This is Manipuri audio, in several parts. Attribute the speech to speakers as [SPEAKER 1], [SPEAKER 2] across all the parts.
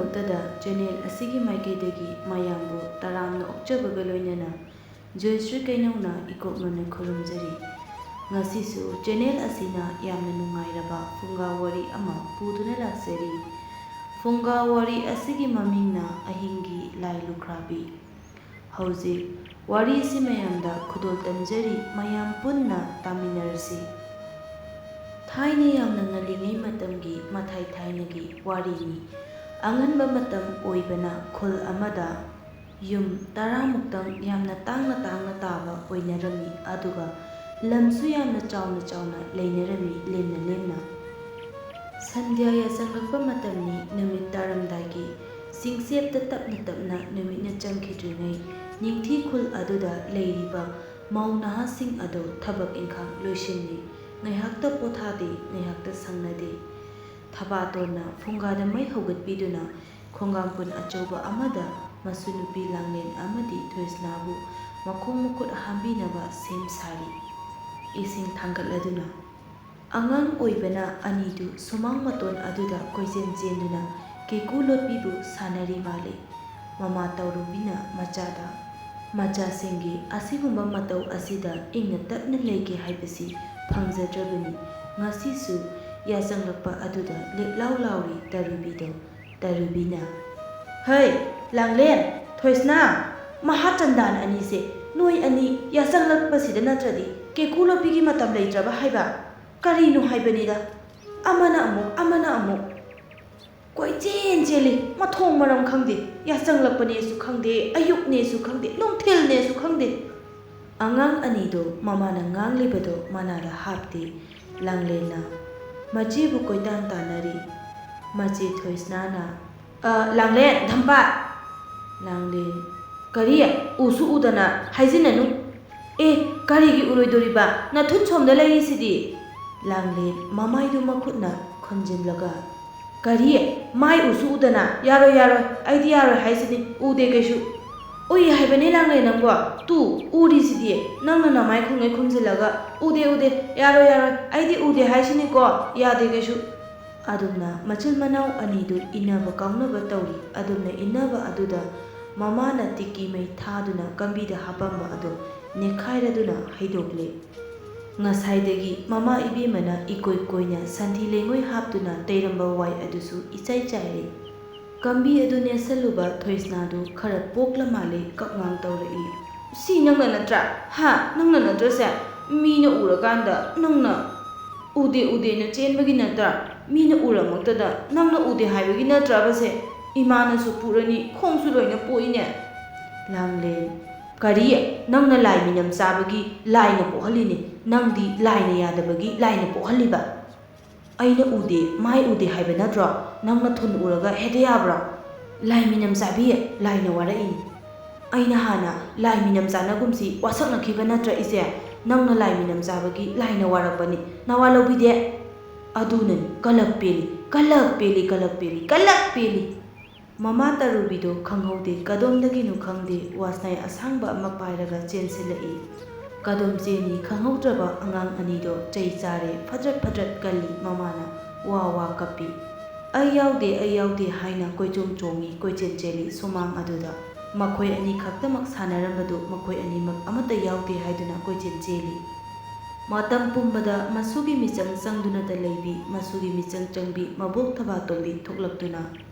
[SPEAKER 1] ꯃꯛꯇꯗ ꯆꯦꯅꯦꯜ ꯑꯁꯤꯒꯤ ꯃꯥꯏꯀꯩꯗꯒꯤ ꯃꯌꯥꯝꯕꯨ ꯇꯔꯥꯝꯅ ꯑꯣꯛꯆꯕꯒ ꯂꯣꯏꯅꯅ ꯖꯣꯏꯁ꯭ꯔꯤ ꯀꯩꯅꯧꯅ ꯏꯀꯣꯛꯅꯅ ꯈꯨꯔꯨꯝꯖꯔꯤ꯫ ꯉꯁꯤꯁꯨ ꯆꯦꯅꯦꯜ ꯑꯁꯤꯅ ꯌꯥꯝꯅ ꯅꯨꯡꯉꯥꯏꯔꯕ ꯐꯨꯡꯒꯥ ꯋꯥꯔꯤ ꯑꯃ ꯄꯨꯗꯨꯅ ꯂꯥꯛꯆꯔꯤ꯫ ꯐꯨꯡꯒꯥ ꯋꯥꯔꯤ ꯑꯁꯤꯒꯤ ꯃꯃꯤꯡꯅ ꯑꯍꯤꯡꯒꯤ ꯂꯥꯏ ꯂꯨꯈ꯭ꯔꯥꯕꯤ꯫ ꯍꯧꯖꯤꯛ ꯋꯥꯔꯤ ꯑꯁꯤ ꯃꯌꯥꯝꯗ ꯈꯨꯗꯣꯜ ꯇꯝꯖꯔꯤ, ꯃꯌꯥꯝ ꯄꯨꯟꯅ ꯇꯥꯃꯤꯟꯅꯔꯁꯤ꯫ ꯊꯥꯏꯅ ꯌꯥꯝꯅ ꯉꯜꯂꯤꯉꯩ ꯃꯇꯝꯒꯤ ꯃꯊꯥꯏ ꯊꯥꯏꯅꯒꯤ ꯋꯥꯔꯤꯅꯤ꯫ ꯑꯉꯟꯕ ꯃꯇꯝ ꯑꯣꯏꯕꯅ ꯈꯨꯜ ꯑꯃꯗ ꯌꯨꯝ 10ꯃꯨꯛꯇꯪ ꯌꯥꯝꯅ ꯇꯥꯡꯅ ꯇꯥꯕ ꯑꯣꯏꯅꯔꯝꯃꯤ, ꯑꯗꯨꯒ ꯂꯝꯁꯨ ꯌꯥꯝꯅ ꯆꯥꯎꯅ ꯂꯩꯅꯔꯝꯃꯤ ꯂꯦꯝꯅ ꯂꯦꯝꯅ꯫ ꯁꯟꯙ꯭ꯌꯥ ꯌꯥꯆꯪꯂꯛꯄ ꯃꯇꯝꯅꯤ꯫ ꯅꯨꯃꯤꯠ ꯇꯥꯔꯝꯗꯥꯏꯒꯤ ꯆꯤꯡꯆꯦꯞꯇ ꯇꯞꯅ ꯅꯨꯃꯤꯠꯅ ꯆꯪꯈꯤꯗ꯭ꯔꯤꯉꯩ ꯅꯤꯡꯊꯤ ꯈꯨꯜ ꯑꯗꯨꯗ ꯂꯩꯔꯤꯕ ꯃꯧ ꯅꯍꯥꯁꯤꯡ ꯑꯗꯨ ꯊꯕꯛ ꯏꯟꯈꯥꯡ ꯂꯣꯏꯁꯤꯜꯂꯤ꯫ ꯉꯥꯏꯍꯥꯛꯇ ꯄꯣꯊꯥꯗꯦ, ꯉꯥꯏꯍꯥꯛꯇ ꯁꯪꯅꯗꯦ꯫ ꯊꯕꯥꯇꯣꯟꯅ ꯐꯨꯡꯒꯥꯗ ꯃꯩ ꯍꯧꯒꯠꯄꯤꯗꯨꯅ ꯈꯣꯡꯒꯥꯡꯄꯨꯟ ꯑꯆꯧꯕ ꯑꯃꯗ ꯃꯁꯨꯅꯨꯄꯤ ꯂꯥꯡꯂꯦꯟ ꯑꯃꯗꯤ ꯊꯣꯏꯁꯅꯥꯕꯨ ꯃꯈꯣꯡ ꯃꯈꯨꯠ ꯍꯥꯝꯕꯤꯅꯕ ꯁꯦꯝ ꯁꯥꯔꯤ꯫ ꯏꯁꯤꯡ ꯊꯥꯡꯒꯠꯂꯗꯨꯅ ꯑꯉꯥꯡ ꯑꯣꯏꯕꯅ ꯑꯅꯤꯗꯨ ꯁꯨꯃꯥꯡ ꯃꯇꯣꯟ ꯑꯗꯨꯗ ꯀꯣꯏꯆꯦꯟ ꯆꯦꯟꯗꯨꯅ ꯀꯦꯀꯨ ꯂꯣꯠꯄꯤꯕꯨ ꯁꯥꯟꯅꯔꯤ ꯃꯥꯜꯂꯤ꯫ ꯃꯃꯥ ꯇꯧꯔꯨꯕꯤꯅ ꯃꯆꯥꯗ "ꯃꯆꯥꯁꯤꯡꯒꯤ ꯑꯁꯤꯒꯨꯝꯕ ꯃꯇꯧ ꯑꯁꯤꯗ ꯏꯪꯅ ꯇꯞꯅ ꯂꯩꯒꯦ ꯍꯥꯏꯕꯁꯤ ꯐꯪꯖꯗ꯭ꯔꯕꯅꯤ꯫ ꯉꯁꯤꯁꯨ ꯌꯥꯆꯪꯂꯛꯄ ꯑꯗꯨꯗ ꯂꯦꯛꯂꯥꯎ ꯂꯥꯎꯔꯤ ꯇꯔꯨꯕꯤꯗꯣ꯫ ꯇꯔꯨꯕꯤꯅ "ꯍꯩ ꯂꯥꯡꯂꯦꯟ, ꯊꯣꯏꯁꯅꯥ, ꯃꯍꯥꯆꯟꯗꯥꯟ ꯑꯅꯤꯁꯦ, ꯅꯣꯏ ꯑꯅꯤ ꯌꯥꯆꯪꯂꯛꯄꯁꯤꯗ ꯅꯠꯇ꯭ꯔꯗꯤ ꯀꯦꯀꯨ ꯂꯣꯠꯄꯤꯒꯤ ꯃꯇꯝ ꯂꯩꯇ꯭ꯔꯕ ꯍꯥꯏꯕ? ꯀꯔꯤꯅꯣ ꯍꯥꯏꯕꯅꯤꯗ, ꯑꯃꯅ ꯑꯃꯨꯛ ꯀꯣꯏꯆꯦꯟ ꯆꯦꯜꯂꯤ, ꯃꯊꯣꯡ ꯃꯔꯝ ꯈꯪꯗꯦ, ꯌꯥꯆꯪꯂꯛꯄꯅꯦꯁꯨ ꯈꯪꯗꯦ, ꯑꯌꯨꯛꯅꯦꯁꯨ ꯈꯪꯗꯦ, ꯅꯨꯡꯊꯤꯜꯅꯦꯁꯨ ꯈꯪꯗꯦ"꯫ ꯑꯉꯥꯡ ꯑꯅꯤꯗꯣ ꯃꯃꯥꯅ ꯉꯥꯡꯂꯤꯕꯗꯣ ꯃꯅꯥꯗ ꯍꯥꯞꯇꯦ꯫ ꯂꯥꯡꯂꯦꯟꯅ ꯃꯆꯦꯕꯨ ꯀꯣꯏꯇꯥꯟ ꯇꯥꯟꯅꯔꯤ꯫ ꯃꯆꯦ ꯊꯣꯏꯁꯅꯥꯅ "ꯂꯥꯡꯂꯦꯟ, ꯙꯝꯄꯥꯠ"꯫ ꯂꯥꯡꯂꯦꯟ "ꯀꯔꯤ? ꯎꯁꯨ ꯎꯗꯅ ꯍꯥꯏꯖꯤꯟꯅꯅꯨ"꯫ "ꯑꯦ, ꯀꯔꯤꯒꯤ ꯎꯔꯣꯏꯗꯣꯔꯤꯕ? ꯅꯊꯨꯟ ꯁꯣꯝꯗ ꯂꯩꯔꯤꯁꯤꯗꯤ"꯫ ꯂꯥꯡꯂꯦꯟ ꯃꯃꯥꯏꯗꯨ ꯃꯈꯨꯠꯅ ꯈꯨꯟꯖꯤꯜꯂꯒ "ꯀꯔꯤ? ꯃꯥꯏ ꯎꯁꯨ ꯎꯗꯅ? ꯌꯥꯔꯣꯏ, ꯑꯩꯗꯤ ꯌꯥꯔꯣꯏ ꯍꯥꯏꯁꯤꯅꯤ, ꯎꯗꯦ ꯀꯩꯁꯨ"꯫ "ꯎꯏ ꯍꯥꯏꯕꯅꯦ ꯂꯥꯡꯂꯦꯟ ꯅꯪꯕꯣ, ꯇꯨ ꯎꯔꯤꯁꯤꯗꯤ, ꯅꯪꯅ ꯅꯃꯥꯏ ꯈꯨꯡꯉꯩ ꯈꯨꯝꯖꯤꯜꯂꯒ ꯎꯗꯦ, ꯌꯥꯔꯣꯏ, ꯑꯩꯗꯤ ꯎꯗꯦ ꯍꯥꯏꯁꯤꯅꯤꯀꯣ, ꯌꯥꯗꯦ ꯀꯩꯁꯨ"꯫ ꯑꯗꯨꯝꯅ ꯃꯆꯤꯜ ꯃꯅꯥꯎ ꯑꯅꯤꯗꯨ ꯏꯟꯅꯕ ꯀꯥꯎꯅꯕ ꯇꯧꯔꯤ꯫ ꯑꯗꯨꯝꯅ ꯏꯟꯅꯕ ꯑꯗꯨꯗ ꯃꯃꯥꯅ ꯇꯤꯛꯀꯤ ꯃꯩ ꯊꯥꯗꯨꯅ ꯀꯝꯕꯤꯗ ꯍꯥꯞꯄꯝꯕ ꯑꯗꯨ ꯅꯦꯛꯈꯥꯏꯔꯗꯨꯅ ꯍꯩꯗꯣꯛꯂꯦ꯫ ꯉꯁꯥꯏꯗꯒꯤ ꯃꯃꯥ ꯏꯕꯦꯝꯃꯅ ꯏꯀꯣꯏ ꯀꯣꯏꯅ ꯁꯟꯊꯤ ꯂꯩꯉꯣꯏ ꯍꯥꯞꯇꯨꯅ ꯇꯩꯔꯝꯕ ꯋꯥꯏ ꯑꯗꯨꯁꯨ ꯏꯆꯥꯏ ꯆꯥꯏꯔꯦ꯫ ꯀꯝꯕꯤ ꯑꯗꯨ ꯅꯦꯠꯁꯜꯂꯨꯕ ꯊꯣꯏꯁꯅꯥꯗꯨ ꯈꯔ ꯄꯣꯛꯂ ꯃꯥꯜꯂꯦ, ꯀꯞꯉꯥꯡ ꯇꯧꯔꯛꯏ꯫ "ꯁꯤ ꯅꯪꯅ ꯅꯠꯇ꯭ꯔꯥ? ꯅꯪꯅ ꯅꯠꯇ꯭ꯔꯁꯦ? ꯃꯤꯅ ꯎꯔꯀꯥꯟꯗ ꯅꯪꯅ ꯎꯗꯦꯅ ꯆꯦꯟꯕꯒꯤ ꯅꯠꯇ꯭ꯔꯥ? ꯃꯤꯅ ꯎꯔꯃꯛꯇꯗ ꯅꯪꯅ ꯎꯗꯦ ꯍꯥꯏꯕꯒꯤ ꯅꯠꯇ꯭ꯔꯕꯁꯦ? ꯏꯃꯥꯅꯁꯨ ꯐꯨꯔꯅꯤ, ꯈꯣꯡꯁꯨ ꯂꯣꯏꯅ ꯄꯣꯛꯏꯅꯦ"꯫ ꯂꯥꯡꯂꯦꯟ "ꯀꯔꯤ? ꯅꯪꯅ ꯂꯥꯏ ꯃꯤꯅꯝ ꯆꯥꯕꯒꯤ ꯂꯥꯏꯅ ꯄꯣꯛꯍꯜꯂꯤꯅꯤ, ꯅꯪꯗꯤ ꯂꯥꯏꯅ ꯌꯥꯗꯕꯒꯤ ꯂꯥꯏꯅ ꯄꯣꯛꯍꯜꯂꯤꯕ? ꯑꯩꯅ ꯎꯗꯦ, ꯃꯥꯏ ꯎꯗꯦ ꯍꯥꯏꯕ ꯅꯠꯇ꯭ꯔꯣ? ꯅꯪꯅ ꯊꯨꯟ ꯎꯔꯒ ꯍꯦꯛꯇ ꯌꯥꯕ꯭ꯔꯣ? ꯂꯥꯏ ꯃꯤꯅꯝ ꯆꯥꯕꯤ, ꯂꯥꯏꯅ ꯋꯥꯔꯛꯏꯅꯤ. ꯑꯩꯅ ꯍꯥꯟꯅ ꯂꯥꯏ ꯃꯤꯅꯝ ꯆꯥꯅꯒꯨꯝꯁꯤ ꯋꯥꯁꯛꯅꯈꯤꯕ ꯅꯠꯇ꯭ꯔ ꯏꯆꯦ? ꯅꯪꯅ ꯂꯥꯏ ꯃꯤꯅꯝ ꯆꯥꯕꯒꯤ ꯂꯥꯏꯅ ꯋꯥꯔꯛꯄꯅꯤ, ꯅꯋꯥ ꯂꯧꯕꯤꯗꯦ. ꯑꯗꯨꯅꯅꯤ ꯀꯂꯛ ꯄꯦꯜꯂꯤ". ꯃꯃꯥ ꯇꯔꯨꯕꯤꯗꯣ ꯈꯪꯍꯧꯗꯦ, ꯀꯗꯣꯝꯗꯒꯤꯅꯣ ꯈꯪꯗꯦ ꯋꯥꯁꯅꯥꯏ ꯑꯁꯥꯡꯕ ꯑꯃ ꯄꯥꯏꯔꯒ ꯆꯦꯟꯁꯤꯜꯂꯛꯏ꯫ ꯀꯗꯣꯝ ꯆꯦꯟꯅꯤ ꯈꯪꯍꯧꯗ꯭ꯔꯕ ꯑꯉꯥꯡ ꯑꯅꯤꯗꯣ ꯆꯩ ꯆꯥꯔꯦ, ꯐꯗ꯭ꯔꯠ ꯀꯜꯂꯤ꯫ ꯃꯃꯥꯅ ꯋꯥ ꯀꯞꯄꯤ꯫ "ꯑꯩ ꯌꯥꯎꯗꯦ" ꯍꯥꯏꯅ ꯀꯣꯏꯆꯣꯡ ꯆꯣꯡꯉꯤ, ꯀꯣꯏꯆꯦꯟ ꯆꯦꯜꯂꯤ ꯁꯨꯃꯥꯡ ꯑꯗꯨꯗ꯫ ꯃꯈꯣꯏ ꯑꯅꯤ ꯈꯛꯇꯃꯛ ꯁꯥꯟꯅꯔꯝꯕꯗꯨ ꯃꯈꯣꯏ ꯑꯅꯤꯃꯛ ꯑꯃꯠꯇ ꯌꯥꯎꯗꯦ ꯍꯥꯏꯗꯨꯅ ꯀꯣꯏꯆꯦꯟ ꯆꯦꯜꯂꯤ꯫ ꯃꯇꯝ ꯄꯨꯝꯕꯗ ꯃꯁꯨꯒꯤ ꯃꯤꯆꯪ ꯆꯪꯗꯨꯅꯇ ꯂꯩꯕꯤ, ꯃꯁꯨꯒꯤ ꯃꯤꯆꯪ ꯆꯪꯕꯤ ꯃꯕꯣꯛ ꯊꯕꯥꯇꯣꯟꯕꯤ ꯊꯣꯛꯂꯛꯇꯨꯅ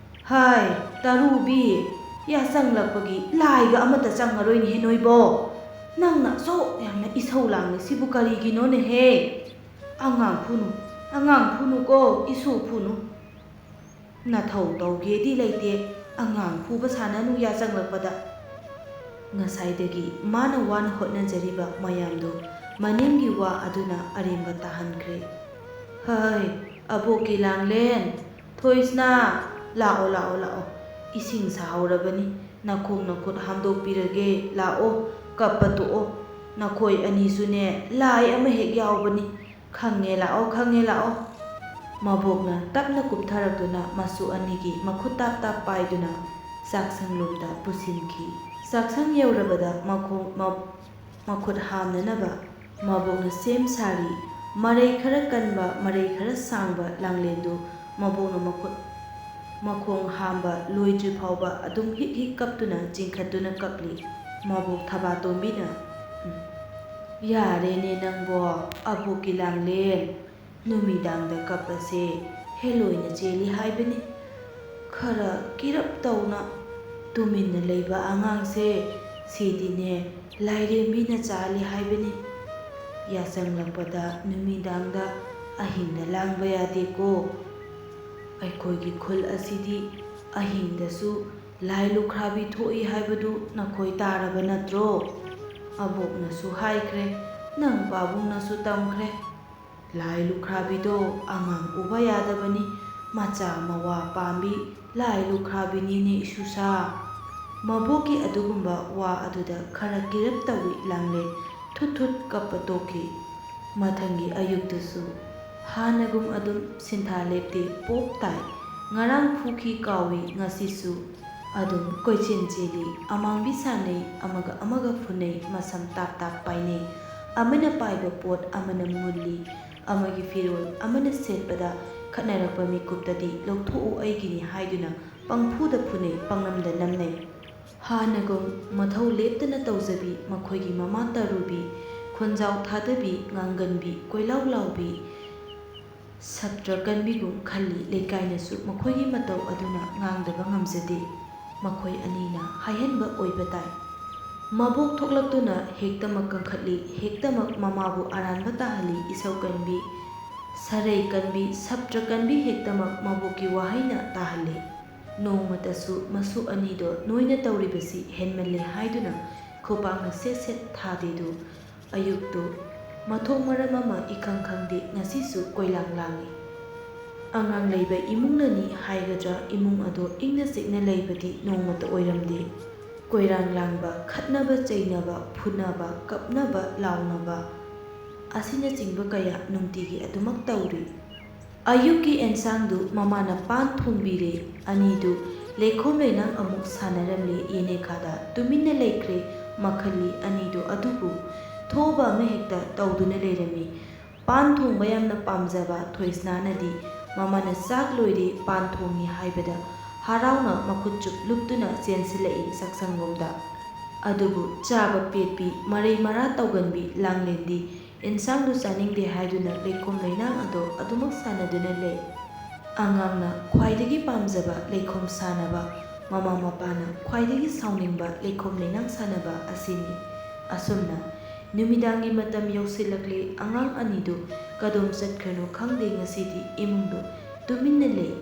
[SPEAKER 1] "ꯍꯩ ꯇꯔꯨꯕꯤ, ꯌꯥꯆꯪꯂꯛꯄꯒꯤ ꯂꯥꯏꯒ ꯑꯃꯠꯇ ꯆꯪꯉꯔꯣꯏꯅꯦꯍꯦ ꯅꯣꯏꯕꯣ! ꯅꯪꯅ ꯑꯁꯨꯛ ꯌꯥꯝꯅ ꯏꯁꯧ ꯂꯥꯡꯂꯤꯁꯤꯕꯨ ꯀꯔꯤꯒꯤꯅꯣꯅꯦꯍꯦ? ꯑꯉꯥꯡ ꯐꯨꯅꯨꯀꯣ, ꯏꯁꯨ ꯐꯨꯅꯨ. ꯅꯊꯧ ꯇꯧꯒꯦꯗꯤ ꯂꯩꯇꯦ, ꯑꯉꯥꯡ ꯐꯨꯕ ꯁꯥꯟꯅꯅꯨ ꯌꯥꯆꯪꯂꯛꯄꯗ"꯫ ꯉꯁꯥꯏꯗꯒꯤ ꯃꯥꯅ ꯋꯥꯅ ꯍꯣꯠꯅꯖꯔꯤꯕ ꯃꯌꯥꯝꯗꯨ ꯃꯅꯤꯡꯒꯤ ꯋꯥ ꯑꯗꯨꯅ ꯑꯔꯦꯝꯕ ꯇꯥꯍꯟꯈ꯭ꯔꯦ꯫ "ꯍꯩ ꯑꯕꯣꯛꯀꯤ ꯂꯥꯡꯂꯦꯟ, ꯊꯣꯏꯁꯅꯥ, ꯂꯥꯛꯑꯣ, ꯏꯁꯤꯡ ꯁꯥꯍꯧꯔꯕꯅꯤ, ꯅꯈꯣꯡ ꯅꯈꯨꯠ ꯍꯥꯝꯗꯣꯛꯄꯤꯔꯒꯦ, ꯂꯥꯛꯑꯣ, ꯀꯞꯄ ꯇꯣꯛꯑꯣ. ꯅꯈꯣꯏ ꯑꯅꯤꯁꯨꯅꯦ ꯂꯥꯏ ꯑꯃ ꯍꯦꯛ ꯌꯥꯎꯕꯅꯤ, ꯈꯪꯉꯦ ꯂꯥꯛꯑꯣ". ꯃꯕꯣꯛꯅ ꯇꯞꯅ ꯀꯨꯞꯊꯔꯛꯇꯨꯅ ꯃꯁꯨ ꯑꯅꯤꯒꯤ ꯃꯈꯨꯠ ꯇꯥꯞ ꯄꯥꯏꯗꯨꯅ ꯆꯥꯛꯁꯪꯂꯣꯝꯗ ꯄꯨꯁꯤꯟꯈꯤ꯫ ꯆꯥꯛꯁꯪ ꯌꯧꯔꯕꯗ ꯃꯈꯨꯠ ꯍꯥꯝꯅꯅꯕ ꯃꯕꯣꯛꯅ ꯁꯦꯝ ꯁꯥꯔꯤ꯫ ꯃꯔꯩ ꯈꯔ ꯀꯟꯕ, ꯃꯔꯩ ꯈꯔ ꯁꯥꯡꯕ ꯂꯥꯡꯂꯦꯟꯗꯨ ꯃꯕꯣꯛꯅ ꯃꯈꯨꯠ ꯃꯈꯣꯡ ꯍꯥꯝꯕ ꯂꯣꯏꯗ꯭ꯔꯤ ꯐꯥꯎꯕ ꯑꯗꯨꯝ ꯍꯤꯛ ꯍꯤꯛ ꯀꯞꯇꯨꯅ ꯆꯤꯡꯈꯠꯇꯨꯅ ꯀꯞꯂꯤ꯫ ꯃꯕꯣꯛ ꯊꯕꯥꯇꯣꯝꯕꯤꯅ "ꯌꯥꯔꯦꯅꯦ ꯅꯪꯕꯣ ꯑꯕꯣꯛꯀꯤ ꯂꯥꯡꯂꯦꯟ, ꯅꯨꯃꯤꯗꯥꯡꯗ ꯀꯞꯄꯁꯦ ꯍꯦꯂꯣꯏꯅ ꯆꯦꯜꯂꯤ ꯍꯥꯏꯕꯅꯤ꯫ ꯈꯔ ꯀꯤꯔꯞ ꯇꯧꯅ ꯇꯨꯃꯤꯟꯅ ꯂꯩꯕ ꯑꯉꯥꯡꯁꯦ ꯁꯤꯗꯤꯅꯦ ꯂꯥꯏꯔꯦꯝꯕꯤꯅ ꯆꯥꯜꯂꯤ ꯍꯥꯏꯕꯅꯤ꯫ ꯌꯥꯆꯪꯂꯛꯄꯗ ꯅꯨꯃꯤꯗꯥꯡꯗ ꯑꯍꯤꯡꯗ ꯂꯥꯡꯕ ꯌꯥꯗꯦꯀꯣ꯫ ꯑꯩꯈꯣꯏꯒꯤ ꯈꯨꯜ ꯑꯁꯤꯗꯤ ꯑꯍꯤꯡꯗꯁꯨ ꯂꯥꯏ ꯂꯨꯈ꯭ꯔꯥꯕꯤ ꯊꯣꯛꯏ ꯍꯥꯏꯕꯗꯨ ꯅꯈꯣꯏ ꯇꯥꯔꯕ ꯅꯠꯇ꯭ꯔꯣ? ꯑꯕꯣꯛꯅꯁꯨ ꯍꯥꯏꯈ꯭ꯔꯦ, ꯅꯪ ꯄꯥꯕꯨꯡꯅꯁꯨ ꯇꯝꯈ꯭ꯔꯦ꯫ ꯂꯥꯏ ꯂꯨꯈ꯭ꯔꯥꯕꯤꯗꯣ ꯑꯉꯥꯡ ꯎꯕ ꯌꯥꯗꯕꯅꯤ, ꯃꯆꯥ ꯃꯋꯥ ꯄꯥꯝꯕꯤ ꯂꯥꯏ ꯂꯨꯈ꯭ꯔꯥꯕꯤꯅꯤꯅꯦ ꯏꯁꯨꯁꯥ꯫ ꯃꯕꯣꯛꯀꯤ ꯑꯗꯨꯒꯨꯝꯕ ꯋꯥ ꯑꯗꯨꯗ ꯈꯔ ꯀꯤꯔꯞ ꯇꯧꯏ ꯂꯥꯡꯂꯦꯟ ꯊꯨꯠ ꯊꯨꯠ ꯀꯞꯄ ꯇꯣꯛꯈꯤ꯫ ꯃꯊꯪꯒꯤ ꯑꯌꯨꯛꯇꯁꯨ ꯍꯥꯟꯅꯒꯨꯝ ꯑꯗꯨꯝ ꯁꯤꯟꯊꯥ ꯂꯦꯞꯇꯦ ꯄꯣꯞ ꯇꯥꯏ꯫ ꯉꯔꯥꯡ ꯐꯨꯈꯤ ꯀꯥꯎꯏ, ꯉꯁꯤꯁꯨ ꯑꯗꯨꯝ ꯀꯣꯏꯆꯦꯟ ꯆꯦꯜꯂꯤ, ꯑꯃꯥꯡꯕꯤ ꯁꯥꯟꯅꯩ, ꯑꯃꯒ ꯑꯃꯒ ꯐꯨꯅꯩ, ꯃꯁꯝ ꯇꯥꯞ ꯇꯥꯞ ꯄꯥꯏꯅꯩ, ꯑꯃꯅ ꯄꯥꯏꯕ ꯄꯣꯠ ꯑꯃꯅ ꯃꯨꯜꯂꯤ, ꯑꯃꯒꯤ ꯐꯤꯔꯣꯜ ꯑꯃꯅ ꯁꯦꯠꯄꯗ ꯈꯠꯅꯔꯛꯄ ꯃꯤꯀꯨꯞꯇꯗꯤ ꯂꯧꯊꯣꯛꯎ ꯑꯩꯒꯤꯅꯤ ꯍꯥꯏꯗꯨꯅ ꯄꯪꯐꯨꯗ ꯐꯨꯅꯩ, ꯄꯪꯅꯝꯗ ꯅꯝꯅꯩ꯫ ꯍꯥꯟꯅꯒꯨꯝ ꯃꯊꯧ ꯂꯦꯞꯇꯅ ꯇꯧꯖꯕꯤ ꯃꯈꯣꯏꯒꯤ ꯃꯃꯥ ꯇꯔꯨꯕꯤ, ꯈꯣꯟꯖꯥꯎ ꯊꯥꯗꯕꯤ, ꯉꯥꯡꯒꯟꯕꯤ, ꯀꯣꯏꯂꯥꯎ ꯂꯥꯎꯕꯤ, ꯁꯞꯇ꯭ꯔ ꯀꯟꯕꯤꯒꯨꯝ ꯈꯜꯂꯤ ꯂꯩꯀꯥꯏꯅꯁꯨ ꯃꯈꯣꯏꯒꯤ ꯃꯇꯧ ꯑꯗꯨꯅ ꯉꯥꯡꯗꯕ ꯉꯝꯖꯗꯦ꯫ ꯃꯈꯣꯏ ꯑꯅꯤꯅ ꯍꯥꯏꯍꯟꯕ ꯑꯣꯏꯕ ꯇꯥꯏ꯫ ꯃꯕꯣꯛ ꯊꯣꯛꯂꯛꯇꯨꯅ ꯍꯦꯛꯇꯃꯛ ꯀꯟꯈꯠꯂꯤ, ꯍꯦꯛꯇꯃꯛ ꯃꯃꯥꯕꯨ ꯑꯔꯥꯟꯕ ꯇꯥꯍꯜꯂꯤ, ꯏꯁꯧ ꯀꯟꯕꯤ, ꯁꯔꯩ ꯀꯟꯕꯤ, ꯁꯞꯇ꯭ꯔ ꯀꯟꯕꯤ ꯍꯦꯛꯇꯃꯛ ꯃꯕꯣꯛꯀꯤ ꯋꯥꯍꯩꯅ ꯇꯥꯍꯜꯂꯤ꯫ ꯅꯣꯡꯃꯇꯁꯨ ꯃꯁꯨ ꯑꯅꯤꯗꯣ ꯅꯣꯏꯅ ꯇꯧꯔꯤꯕꯁꯤ ꯍꯦꯟꯃꯜꯂꯦ ꯍꯥꯏꯗꯨꯅ ꯈꯨꯄꯥꯛꯅ ꯁꯦꯠ ꯁꯦꯠ ꯊꯥꯗꯦꯗꯨ꯫ ꯑꯌꯨꯛꯇꯨ ꯃꯊꯣꯡ ꯃꯔꯝ ꯑꯃ ꯏꯈꯪ ꯈꯪꯗꯦ ꯉꯁꯤꯁꯨ ꯀꯣꯏꯂꯥꯡ ꯂꯥꯡꯏ꯫ ꯑꯉꯥꯡ ꯂꯩꯕ ꯏꯃꯨꯡꯅꯅꯤ ꯍꯥꯏꯒꯗ꯭ꯔꯥ, ꯏꯃꯨꯡ ꯑꯗꯣ ꯏꯪꯅ ꯆꯤꯛꯅ ꯂꯩꯕꯗꯤ ꯅꯣꯡꯃꯇ ꯑꯣꯏꯔꯝꯗꯦ꯫ ꯀꯣꯏꯔꯥꯡ ꯂꯥꯡꯕ, ꯈꯠꯅꯕ ꯆꯩꯅꯕ, ꯐꯨꯅꯕ, ꯀꯞꯅꯕ ꯂꯥꯎꯅꯕ ꯑꯁꯤꯅꯆꯤꯡꯕ ꯀꯌꯥ ꯅꯨꯡꯇꯤꯒꯤ ꯑꯗꯨꯃꯛ ꯇꯧꯔꯤ꯫ ꯑꯌꯨꯛꯀꯤ ꯑꯦꯟꯁꯥꯡꯗꯨ ꯃꯃꯥꯅ ꯄꯥꯟ ꯊꯣꯡꯕꯤꯔꯦ꯫ ꯑꯅꯤꯗꯨ ꯂꯩꯈꯣꯝ ꯂꯩꯅꯥꯡ ꯑꯃꯨꯛ ꯁꯥꯟꯅꯔꯝꯂꯦ ꯌꯦꯅꯦꯈꯥꯗ ꯇꯨꯃꯤꯟꯅ ꯂꯩꯈ꯭ꯔꯦ ꯃꯈꯜꯂꯤ ꯑꯅꯤꯗꯨ ꯑꯗꯨꯕꯨ ꯊꯣꯕ ꯑꯃꯍꯦꯛꯇ ꯇꯧꯗꯨꯅ ꯂꯩꯔꯝꯃꯤ꯫ ꯄꯥꯟ ꯊꯣꯡꯕ ꯌꯥꯝꯅ ꯄꯥꯝꯖꯕ ꯊꯣꯏꯁꯅꯥꯅꯗꯤ ꯃꯃꯥꯅ ꯆꯥꯛ ꯂꯣꯏꯔꯦ ꯄꯥꯟ ꯊꯣꯡꯉꯤ ꯍꯥꯏꯕꯗ ꯍꯔꯥꯎꯅ ꯃꯈꯨꯠ ꯆꯨꯞ ꯂꯨꯞꯇꯨꯅ ꯆꯦꯟꯁꯤꯜꯂꯛꯏ ꯆꯥꯛꯁꯪꯂꯣꯝꯗ꯫ ꯑꯗꯨꯕꯨ ꯆꯥꯕ ꯄꯦꯠꯄꯤ, ꯃꯔꯩ ꯃꯔꯥ ꯇꯧꯒꯟꯕꯤ ꯂꯥꯡꯂꯦꯟꯗꯤ ꯑꯦꯟꯁꯥꯡꯗꯨ ꯆꯥꯅꯤꯡꯗꯦ ꯍꯥꯏꯗꯨꯅ ꯂꯩꯈꯣꯝ ꯂꯩꯅꯥꯡ ꯑꯗꯣ ꯑꯗꯨꯃꯛ ꯁꯥꯟꯅꯗꯨꯅ ꯂꯩ꯫ ꯑꯉꯥꯡꯅ ꯈ꯭ꯋꯥꯏꯗꯒꯤ ꯄꯥꯝꯖꯕ ꯂꯩꯈꯣꯝ ꯁꯥꯟꯅꯕ, ꯃꯃꯥ ꯃꯄꯥꯅ ꯈ꯭ꯋꯥꯏꯗꯒꯤ ꯁꯥꯎꯅꯤꯡꯕ ꯂꯩꯈꯣꯝ ꯂꯩꯅꯥꯡ ꯁꯥꯟꯅꯕ ꯑꯁꯤꯅꯤ꯫ ꯑꯁꯨꯝꯅ ꯅꯨꯃꯤꯗꯥꯡꯒꯤ ꯃꯇꯝ ꯌꯧꯁꯤꯜꯂꯛꯂꯦ꯫ ꯑꯉꯥꯡ ꯑꯅꯤꯗꯨ ꯀꯗꯣꯝ ꯆꯠꯈ꯭ꯔꯅꯣ ꯈꯪꯗꯦ ꯉꯁꯤꯗꯤ ꯏꯃꯨꯡꯗꯣ ꯇꯨꯃꯤꯟꯅ ꯂꯩ꯫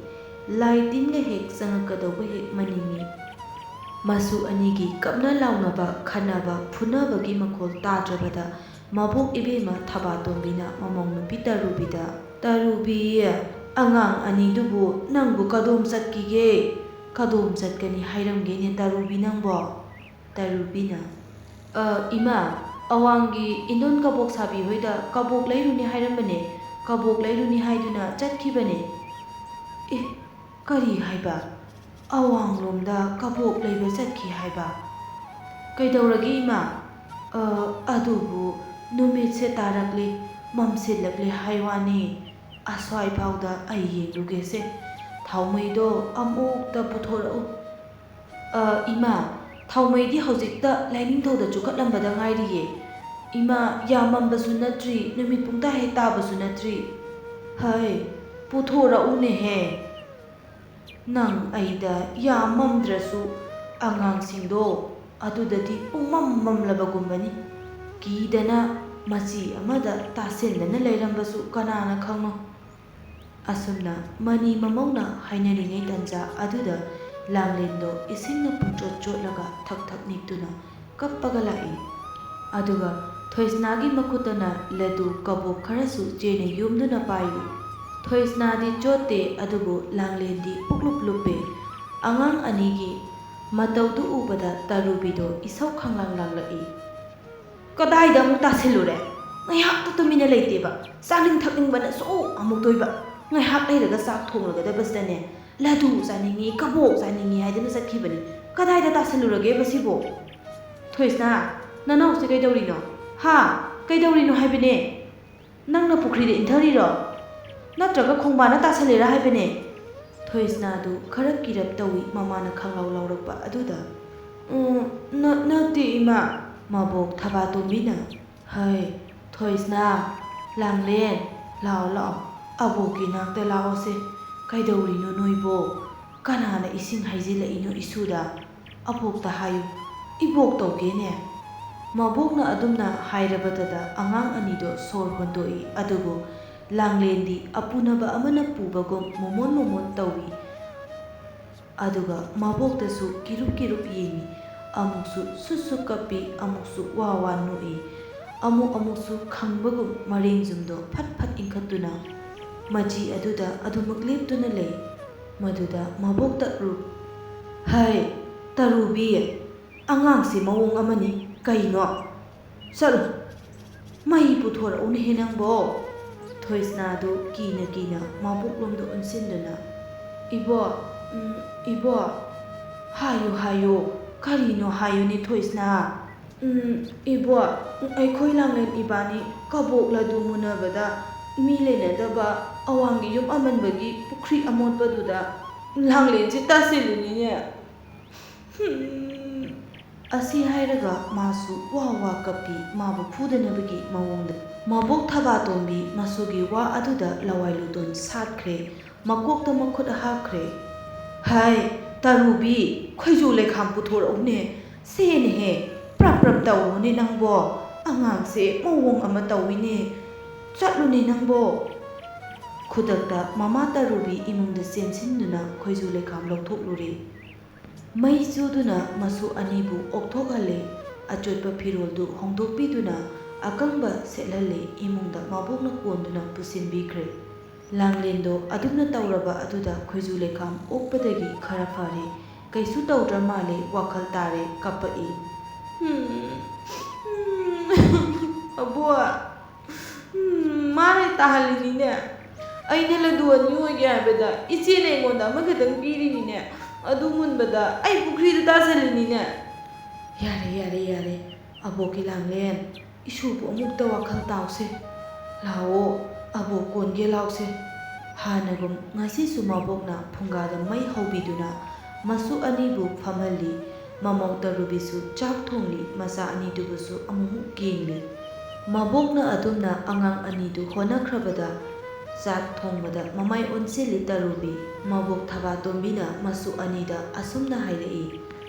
[SPEAKER 1] ꯂꯥꯏ ꯇꯤꯟꯒ ꯍꯦꯛ ꯆꯪꯉꯛꯀꯗꯧꯕ ꯍꯦꯛ ꯃꯅꯤꯡꯏ꯫ ꯃꯁꯨ ꯑꯅꯤꯒꯤ ꯀꯞꯅ ꯂꯥꯎꯅꯕ, ꯈꯠꯅꯕ, ꯐꯨꯅꯕꯒꯤ ꯃꯈꯣꯜ ꯇꯥꯗ꯭ꯔꯕꯗ ꯃꯕꯣꯛ ꯏꯕꯦꯝꯃ ꯊꯕꯥꯇꯣꯝꯕꯤꯅ ꯃꯃꯧ ꯅꯨꯄꯤ ꯇꯔꯨꯕꯤꯗ "ꯇꯔꯨꯕꯤ, ꯑꯉꯥꯡ ꯑꯅꯤꯗꯨꯕꯨ ꯅꯪꯕꯨ ꯀꯗꯣꯝ ꯆꯠꯈꯤꯒꯦ? ꯀꯗꯣꯝ ꯆꯠꯀꯅꯤ ꯍꯥꯏꯔꯝꯒꯦꯅꯦ ꯇꯔꯨꯕꯤ ꯅꯪꯕꯣ?" ꯇꯔꯨꯕꯤꯅ "ꯏꯃꯥ, ꯑꯋꯥꯡꯒꯤ ꯏꯟꯗꯣꯟ ꯀꯕꯣꯛ ꯁꯥꯕꯤ ꯍꯣꯏꯗ ꯀꯕꯣꯛ ꯂꯩꯔꯨꯅꯤ ꯍꯥꯏꯔꯝꯕꯅꯦ, ꯀꯕꯣꯛ ꯂꯩꯔꯨꯅꯤ ꯍꯥꯏꯗꯨꯅ ꯆꯠꯈꯤꯕꯅꯦ." "ꯑꯦ, ꯀꯔꯤ ꯍꯥꯏꯕ? ꯑꯋꯥꯡꯂꯣꯝꯗ ꯀꯕꯣꯛ ꯂꯩꯕ ꯆꯠꯈꯤ ꯍꯥꯏꯕ? ꯀꯩꯗꯧꯔꯒꯦ ꯏꯃꯥ?" "ꯑꯗꯨꯕꯨ ꯅꯨꯃꯤꯠꯁꯦ ꯇꯥꯔꯛꯂꯦ, ꯃꯝꯁꯤꯜꯂꯛꯂꯦ ꯍꯥꯏꯋꯥꯅꯤ꯫ ꯑꯁ꯭ꯋꯥꯏꯐꯥꯎꯗ ꯑꯩ ꯌꯦꯡꯂꯨꯒꯦꯁꯦ, ꯊꯥꯎꯃꯩꯗꯣ ꯑꯃꯨꯛꯇ ꯄꯨꯊꯣꯔꯛꯎ." "ꯏꯃꯥ, ꯊꯥꯎꯃꯩꯗꯤ ꯍꯧꯖꯤꯛꯇ ꯂꯥꯏꯅꯤꯡꯊꯧꯗ ꯆꯨꯈꯠꯂꯝꯕꯗ ꯉꯥꯏꯔꯤꯌꯦ꯫ ꯏꯃꯥ, ꯌꯥꯝꯃꯝꯕꯁꯨ ꯅꯠꯇ꯭ꯔꯤ, ꯅꯨꯃꯤꯠ ꯄꯨꯡꯇꯥ ꯍꯦꯛ ꯇꯥꯕꯁꯨ ꯅꯠꯇ꯭ꯔꯤ." "ꯍꯩ, ꯄꯨꯊꯣꯔꯛꯎꯅꯦꯍꯦ! ꯅꯪ ꯑꯩꯗ ꯌꯥꯝ ꯃꯝꯗ꯭ꯔꯁꯨ ꯑꯉꯥꯡꯁꯤꯡꯗꯣ ꯑꯗꯨꯗꯗꯤ ꯄꯨꯡꯃꯝ ꯃꯝꯂꯕꯒꯨꯝꯕꯅꯤ꯫ ꯀꯤꯗꯅ ꯃꯆꯤ ꯑꯃꯗ ꯇꯥꯁꯤꯟꯗꯅ ꯂꯩꯔꯝꯕꯁꯨ ꯀꯅꯥꯅ ꯈꯪꯅꯣ." ꯑꯁꯨꯝꯅ ꯃꯅꯤ ꯃꯃꯧꯅ ꯍꯥꯏꯅꯔꯤꯉꯩ ꯇꯟꯖꯥ ꯑꯗꯨꯗ ꯂꯥꯡꯂꯦꯟꯗꯣ ꯏꯁꯤꯡꯅ ꯄꯨꯡꯆꯣꯠ ꯆꯣꯠꯂꯒ ꯊꯛ ꯊꯛ ꯅꯤꯛꯇꯨꯅ ꯀꯞꯄꯒ ꯂꯥꯛꯏ꯫ ꯑꯗꯨꯒ ꯊꯣꯏꯁꯅꯥꯒꯤ ꯃꯈꯨꯠꯇꯅ ꯂꯗꯨ ꯀꯕꯣꯛ ꯈꯔꯁꯨ ꯆꯦꯅ ꯌꯣꯝꯗꯨꯅ ꯄꯥꯏꯔꯤ꯫ ꯊꯣꯏꯁꯅꯥꯗꯤ ꯆꯣꯠꯇꯦ, ꯑꯗꯨꯕꯨ ꯂꯥꯡꯂꯦꯟꯗꯤ ꯄꯨꯛꯂꯨꯞ ꯂꯨꯞꯄꯦ꯫ ꯑꯉꯥꯡ ꯑꯅꯤꯒꯤ ꯃꯇꯧꯗꯨ ꯎꯕꯗ ꯇꯔꯨꯕꯤꯗꯣ ꯏꯁꯧ ꯈꯪꯂꯥꯡ ꯂꯥꯡꯂꯛꯏ꯫ "ꯀꯗꯥꯏꯗ ꯑꯃꯨꯛ ꯇꯥꯁꯤꯜꯂꯨꯔꯦ? ꯉꯥꯏꯍꯥꯛꯇ ꯇꯨꯃꯤꯟꯅ ꯂꯩꯇꯦꯕ, ꯆꯥꯅꯤꯡ ꯊꯛꯅꯤꯡꯕꯅꯁꯨ ꯑꯃꯨꯛ ꯇꯣꯏꯕ꯫ ꯉꯥꯏꯍꯥꯛ ꯂꯩꯔꯒ ꯆꯥꯛ ꯊꯣꯡꯂꯒꯗꯕꯁꯤꯗꯅꯦ ꯂꯗꯨ ꯆꯥꯅꯤꯡꯉꯤ, ꯀꯕꯣꯛ ꯆꯥꯅꯤꯡꯉꯤ ꯍꯥꯏꯗꯅ ꯆꯠꯈꯤꯕꯅꯤ꯫ ꯀꯗꯥꯏꯗ ꯇꯥꯁꯤꯜꯂꯨꯔꯒꯦꯕ ꯁꯤꯕꯣ? ꯊꯣꯏꯁꯅꯥ, ꯅꯅꯥꯎꯁꯦ ꯀꯩꯗꯧꯔꯤꯅꯣ? ꯍꯥ, ꯀꯩꯗꯧꯔꯤꯅꯣ ꯍꯥꯏꯕꯅꯦ? ꯅꯪꯅ ꯄꯨꯈ꯭ꯔꯤꯗ ꯏꯟꯊꯔꯤꯔꯣ? ꯅꯠꯇ꯭ꯔꯒ ꯈꯣꯡꯕꯥꯟꯗ ꯇꯥꯁꯜꯂꯤꯔꯥ ꯍꯥꯏꯕꯅꯦ? ꯊꯣꯏꯁꯅꯥꯗꯨ ꯈꯔ ꯀꯤꯔꯞ ꯇꯧꯏ ꯃꯃꯥꯅ ꯈꯪꯂꯥꯎ ꯂꯥꯎꯔꯛꯄ ꯑꯗꯨꯗ ꯅꯠꯇꯦ ꯏꯃꯥ ꯃꯕꯣꯛ ꯊꯕꯥꯇꯣꯝꯕꯤꯅ ꯍꯩ ꯊꯣꯏꯁꯅꯥ ꯂꯥꯡꯂꯦꯟ ꯂꯥꯛꯑꯣ ꯂꯥꯛꯑꯣ ꯑꯕꯣꯛꯀꯤ ꯅꯥꯛꯇ ꯂꯥꯛꯑꯣꯁꯦ ꯀꯩꯗꯧꯔꯤꯅꯣ ꯅꯣꯏꯕꯣ ꯀꯅꯥꯅ ꯏꯁꯤꯡ ꯍꯩꯖꯤꯜꯂꯛꯏꯅꯣ ꯏꯁꯨꯗ ꯑꯕꯣꯛꯇ ꯍꯥꯏꯌꯨ ꯏꯕꯣꯛ ꯇꯧꯒꯦꯅꯦ ꯃꯕꯣꯛꯅ ꯑꯗꯨꯝꯅ ꯍꯥꯏꯔꯕꯗꯗ ꯑꯉꯥꯡ ꯑꯅꯤꯗꯣ ꯁꯣꯔ ꯍꯣꯟꯗꯣꯛꯏ ꯑꯗꯨꯕꯨ ꯂꯥꯡꯂꯦꯟꯗꯤ ꯑꯄꯨꯅꯕ ꯑꯃꯅ ꯄꯨꯕꯒꯨꯝ ꯃꯣꯃꯣꯟ ꯃꯣꯃꯣꯟ ꯇꯧꯏ ꯑꯗꯨꯒ ꯃꯕꯣꯛꯇꯁꯨ ꯀꯤꯔꯨꯞ ꯀꯤꯔꯨꯞ ꯌꯦꯡꯏ ꯑꯃꯨꯛꯁꯨ ꯁꯨꯠ ꯀꯞꯄꯤ ꯑꯃꯨꯛꯁꯨ ꯋꯥ ꯋꯥ ꯅꯣꯛꯏ ꯑꯃꯨꯛꯁꯨ ꯈꯪꯕꯒꯨꯝ ꯃꯔꯦꯡꯖꯨꯝꯗꯣ ꯐꯠ ꯐꯠ ꯏꯟꯈꯠꯇꯨꯅ ꯃꯆꯤ ꯑꯗꯨꯗ ꯑꯗꯨꯃꯛ ꯂꯦꯞꯇꯨꯅ ꯂꯩ ꯃꯗꯨꯗ ꯃꯕꯣꯛ ꯇꯔꯨ ꯍꯩ ꯇꯔꯨꯕꯤ ꯑꯉꯥꯡꯁꯤ ꯃꯑꯣꯡ ꯑꯃꯅꯤ ꯀꯩꯅꯣ ꯆꯠꯂꯨ ꯃꯩ ꯄꯨꯊꯣꯔꯛꯎꯅꯦꯍꯦ ꯅꯪꯕꯣ ꯊꯣꯏꯁꯅꯥꯗꯨ ꯀꯤꯅ ꯀꯤꯅ ꯃꯕꯣꯛꯂꯣꯝꯗ ꯑꯣꯟꯁꯤꯟꯗꯨꯅ ꯏꯕꯣ ꯍꯥꯏꯌꯨ ꯀꯔꯤꯅꯣ ꯍꯥꯏꯌꯨꯅꯦ ꯊꯣꯏꯁꯅꯥ ꯏꯕꯣ ꯑꯩꯈꯣꯏ ꯂꯥꯡꯂꯦꯟ ꯏꯕꯥꯅꯤ ꯀꯕꯣꯛ ꯂꯗꯨ ꯃꯨꯟꯅꯕꯗ ꯃꯤ ꯂꯩꯅꯗꯕ ꯑꯋꯥꯡꯒꯤ ꯌꯨꯝ ꯑꯃꯟꯕꯒꯤ ꯄꯨꯈ꯭ꯔꯤ ꯑꯃꯣꯠꯄꯗꯨꯗ ꯂꯥꯡꯂꯦꯟꯁꯦ ꯇꯥꯁꯤꯜꯂꯤꯅꯤꯅꯦ ꯑꯁꯤ ꯍꯥꯏꯔꯒ ꯃꯥꯁꯨ ꯋꯥ ꯀꯞꯄꯤ ꯃꯥꯕꯨ ꯐꯨꯗꯅꯕꯒꯤ ꯃꯑꯣꯡꯗ ꯃꯕꯣꯛ ꯊꯕꯥꯇꯣꯝꯕꯤ ꯃꯁꯨꯒꯤ ꯋꯥ ꯑꯗꯨꯗ ꯂꯋꯥꯏ ꯂꯨꯇꯣꯟ ꯁꯥꯠꯈ꯭ꯔꯦ ꯃꯀꯣꯛꯇ ꯃꯈꯨꯠ ꯍꯥꯞꯈ꯭ꯔꯦ ꯍꯩ ꯇꯔꯨꯕꯤ ꯈꯣꯏꯖꯨ ꯂꯩꯈꯥꯝ ꯄꯨꯊꯣꯔꯛꯎꯅꯦ ꯁꯦꯅꯦꯍꯦ ꯄ꯭ꯔꯞ ꯇꯧꯔꯨꯅꯦ ꯅꯪꯕꯣ ꯑꯉꯥꯡꯁꯦ ꯃꯑꯣꯡ ꯑꯃ ꯇꯧꯏꯅꯦ ꯆꯠꯂꯨꯅꯦ ꯅꯪꯕꯣ ꯈꯨꯗꯛꯇ ꯃꯃꯥ ꯇꯔꯨꯕꯤ ꯏꯃꯨꯡꯗ ꯆꯦꯟꯁꯤꯟꯗꯨꯅ ꯈꯣꯏꯖꯨ ꯂꯩꯈꯥꯝ ꯂꯧꯊꯣꯛꯂꯨꯔꯦ ꯃꯩ ꯆꯨꯗꯨꯅ ꯃꯁꯨ ꯑꯅꯤꯕꯨ ꯑꯣꯛꯊꯣꯛꯍꯜꯂꯦ ꯑꯆꯣꯠꯄ ꯐꯤꯔꯣꯜꯗꯨ ꯍꯣꯡꯗꯣꯛꯄꯤꯗꯨꯅ ꯑꯀꯪꯕ ꯁꯦꯠꯍꯜꯂꯦ ꯏꯃꯨꯡꯗ ꯃꯕꯣꯛꯅ ꯀꯣꯟꯗꯨꯅ ꯄꯨꯁꯤꯟꯕꯤꯈ꯭ꯔꯦ ꯂꯥꯡꯂꯦꯟꯗꯣ ꯑꯗꯨꯝꯅ ꯇꯧꯔꯕ ꯑꯗꯨꯗ ꯈꯣꯏꯖꯨ ꯂꯩꯈꯥꯝ ꯑꯣꯛꯄꯗꯒꯤ ꯈꯔ ꯐꯔꯦ ꯀꯩꯁꯨ ꯇꯧꯗ꯭ꯔ ꯃꯥꯜꯂꯦ ꯋꯥꯈꯜ ꯇꯥꯔꯦ ꯀꯞꯄꯛꯏ ꯑꯕꯣꯛ ꯃꯥꯅ ꯇꯥꯍꯜꯂꯤꯅꯤꯅꯦ ꯑꯩꯅ ꯂꯗꯨ ꯑꯅꯤ ꯑꯣꯏꯒꯦ ꯍꯥꯏꯕꯗ ꯏꯆꯦꯅ ꯑꯩꯉꯣꯟꯗ ꯑꯃꯈꯛꯇꯪ ꯄꯤꯔꯤꯅꯤꯅꯦ ꯑꯗꯨ ꯃꯨꯟꯕꯗ ꯑꯩ ꯄꯨꯈ꯭ꯔꯤꯗ ꯇꯥꯁꯤꯜꯂꯤꯅꯤꯅꯦ ꯌꯥꯔꯦ ꯑꯕꯣꯛꯀꯤ ꯂꯥꯡꯂꯦꯟ ꯏꯁꯨꯕꯨ ꯑꯃꯨꯛꯇ ꯋꯥꯈꯜ ꯇꯥꯎꯁꯦ ꯂꯥꯛꯑꯣ ꯑꯕꯣꯛ ꯀꯣꯟꯒꯦ ꯂꯥꯎꯁꯦ ꯍꯥꯟꯅꯒꯨꯝ ꯉꯁꯤꯁꯨ ꯃꯕꯣꯛꯅ ꯐꯨꯡꯒꯥꯗ ꯃꯩ ꯍꯧꯕꯤꯗꯨꯅ ꯃꯁꯨ ꯑꯅꯤꯕꯨ ꯐꯝꯍꯜꯂꯤ ꯃꯃꯧ ꯇꯔꯨꯕꯤꯁꯨ ꯆꯥꯛ ꯊꯣꯡꯂꯤ ꯃꯆꯥ ꯑꯅꯤꯗꯨꯕꯨꯁꯨ ꯑꯃꯨꯛ ꯌꯦꯡꯂꯤ ꯃꯕꯣꯛꯅ ꯑꯗꯨꯝꯅ ꯑꯉꯥꯡ ꯑꯅꯤꯗꯨ ꯍꯣꯠꯅꯈ꯭ꯔꯕꯗ ꯆꯥꯛ ꯊꯣꯡꯕꯗ ꯃꯃꯥꯏ ꯑꯣꯟꯁꯤꯜꯂꯤ ꯇꯔꯨꯕꯤ ꯃꯕꯣꯛ ꯊꯕꯥꯇꯣꯝꯕꯤꯅ ꯃꯁꯨ ꯑꯅꯤꯗ ꯑꯁꯨꯝꯅ ꯍꯥꯏꯔꯛꯏ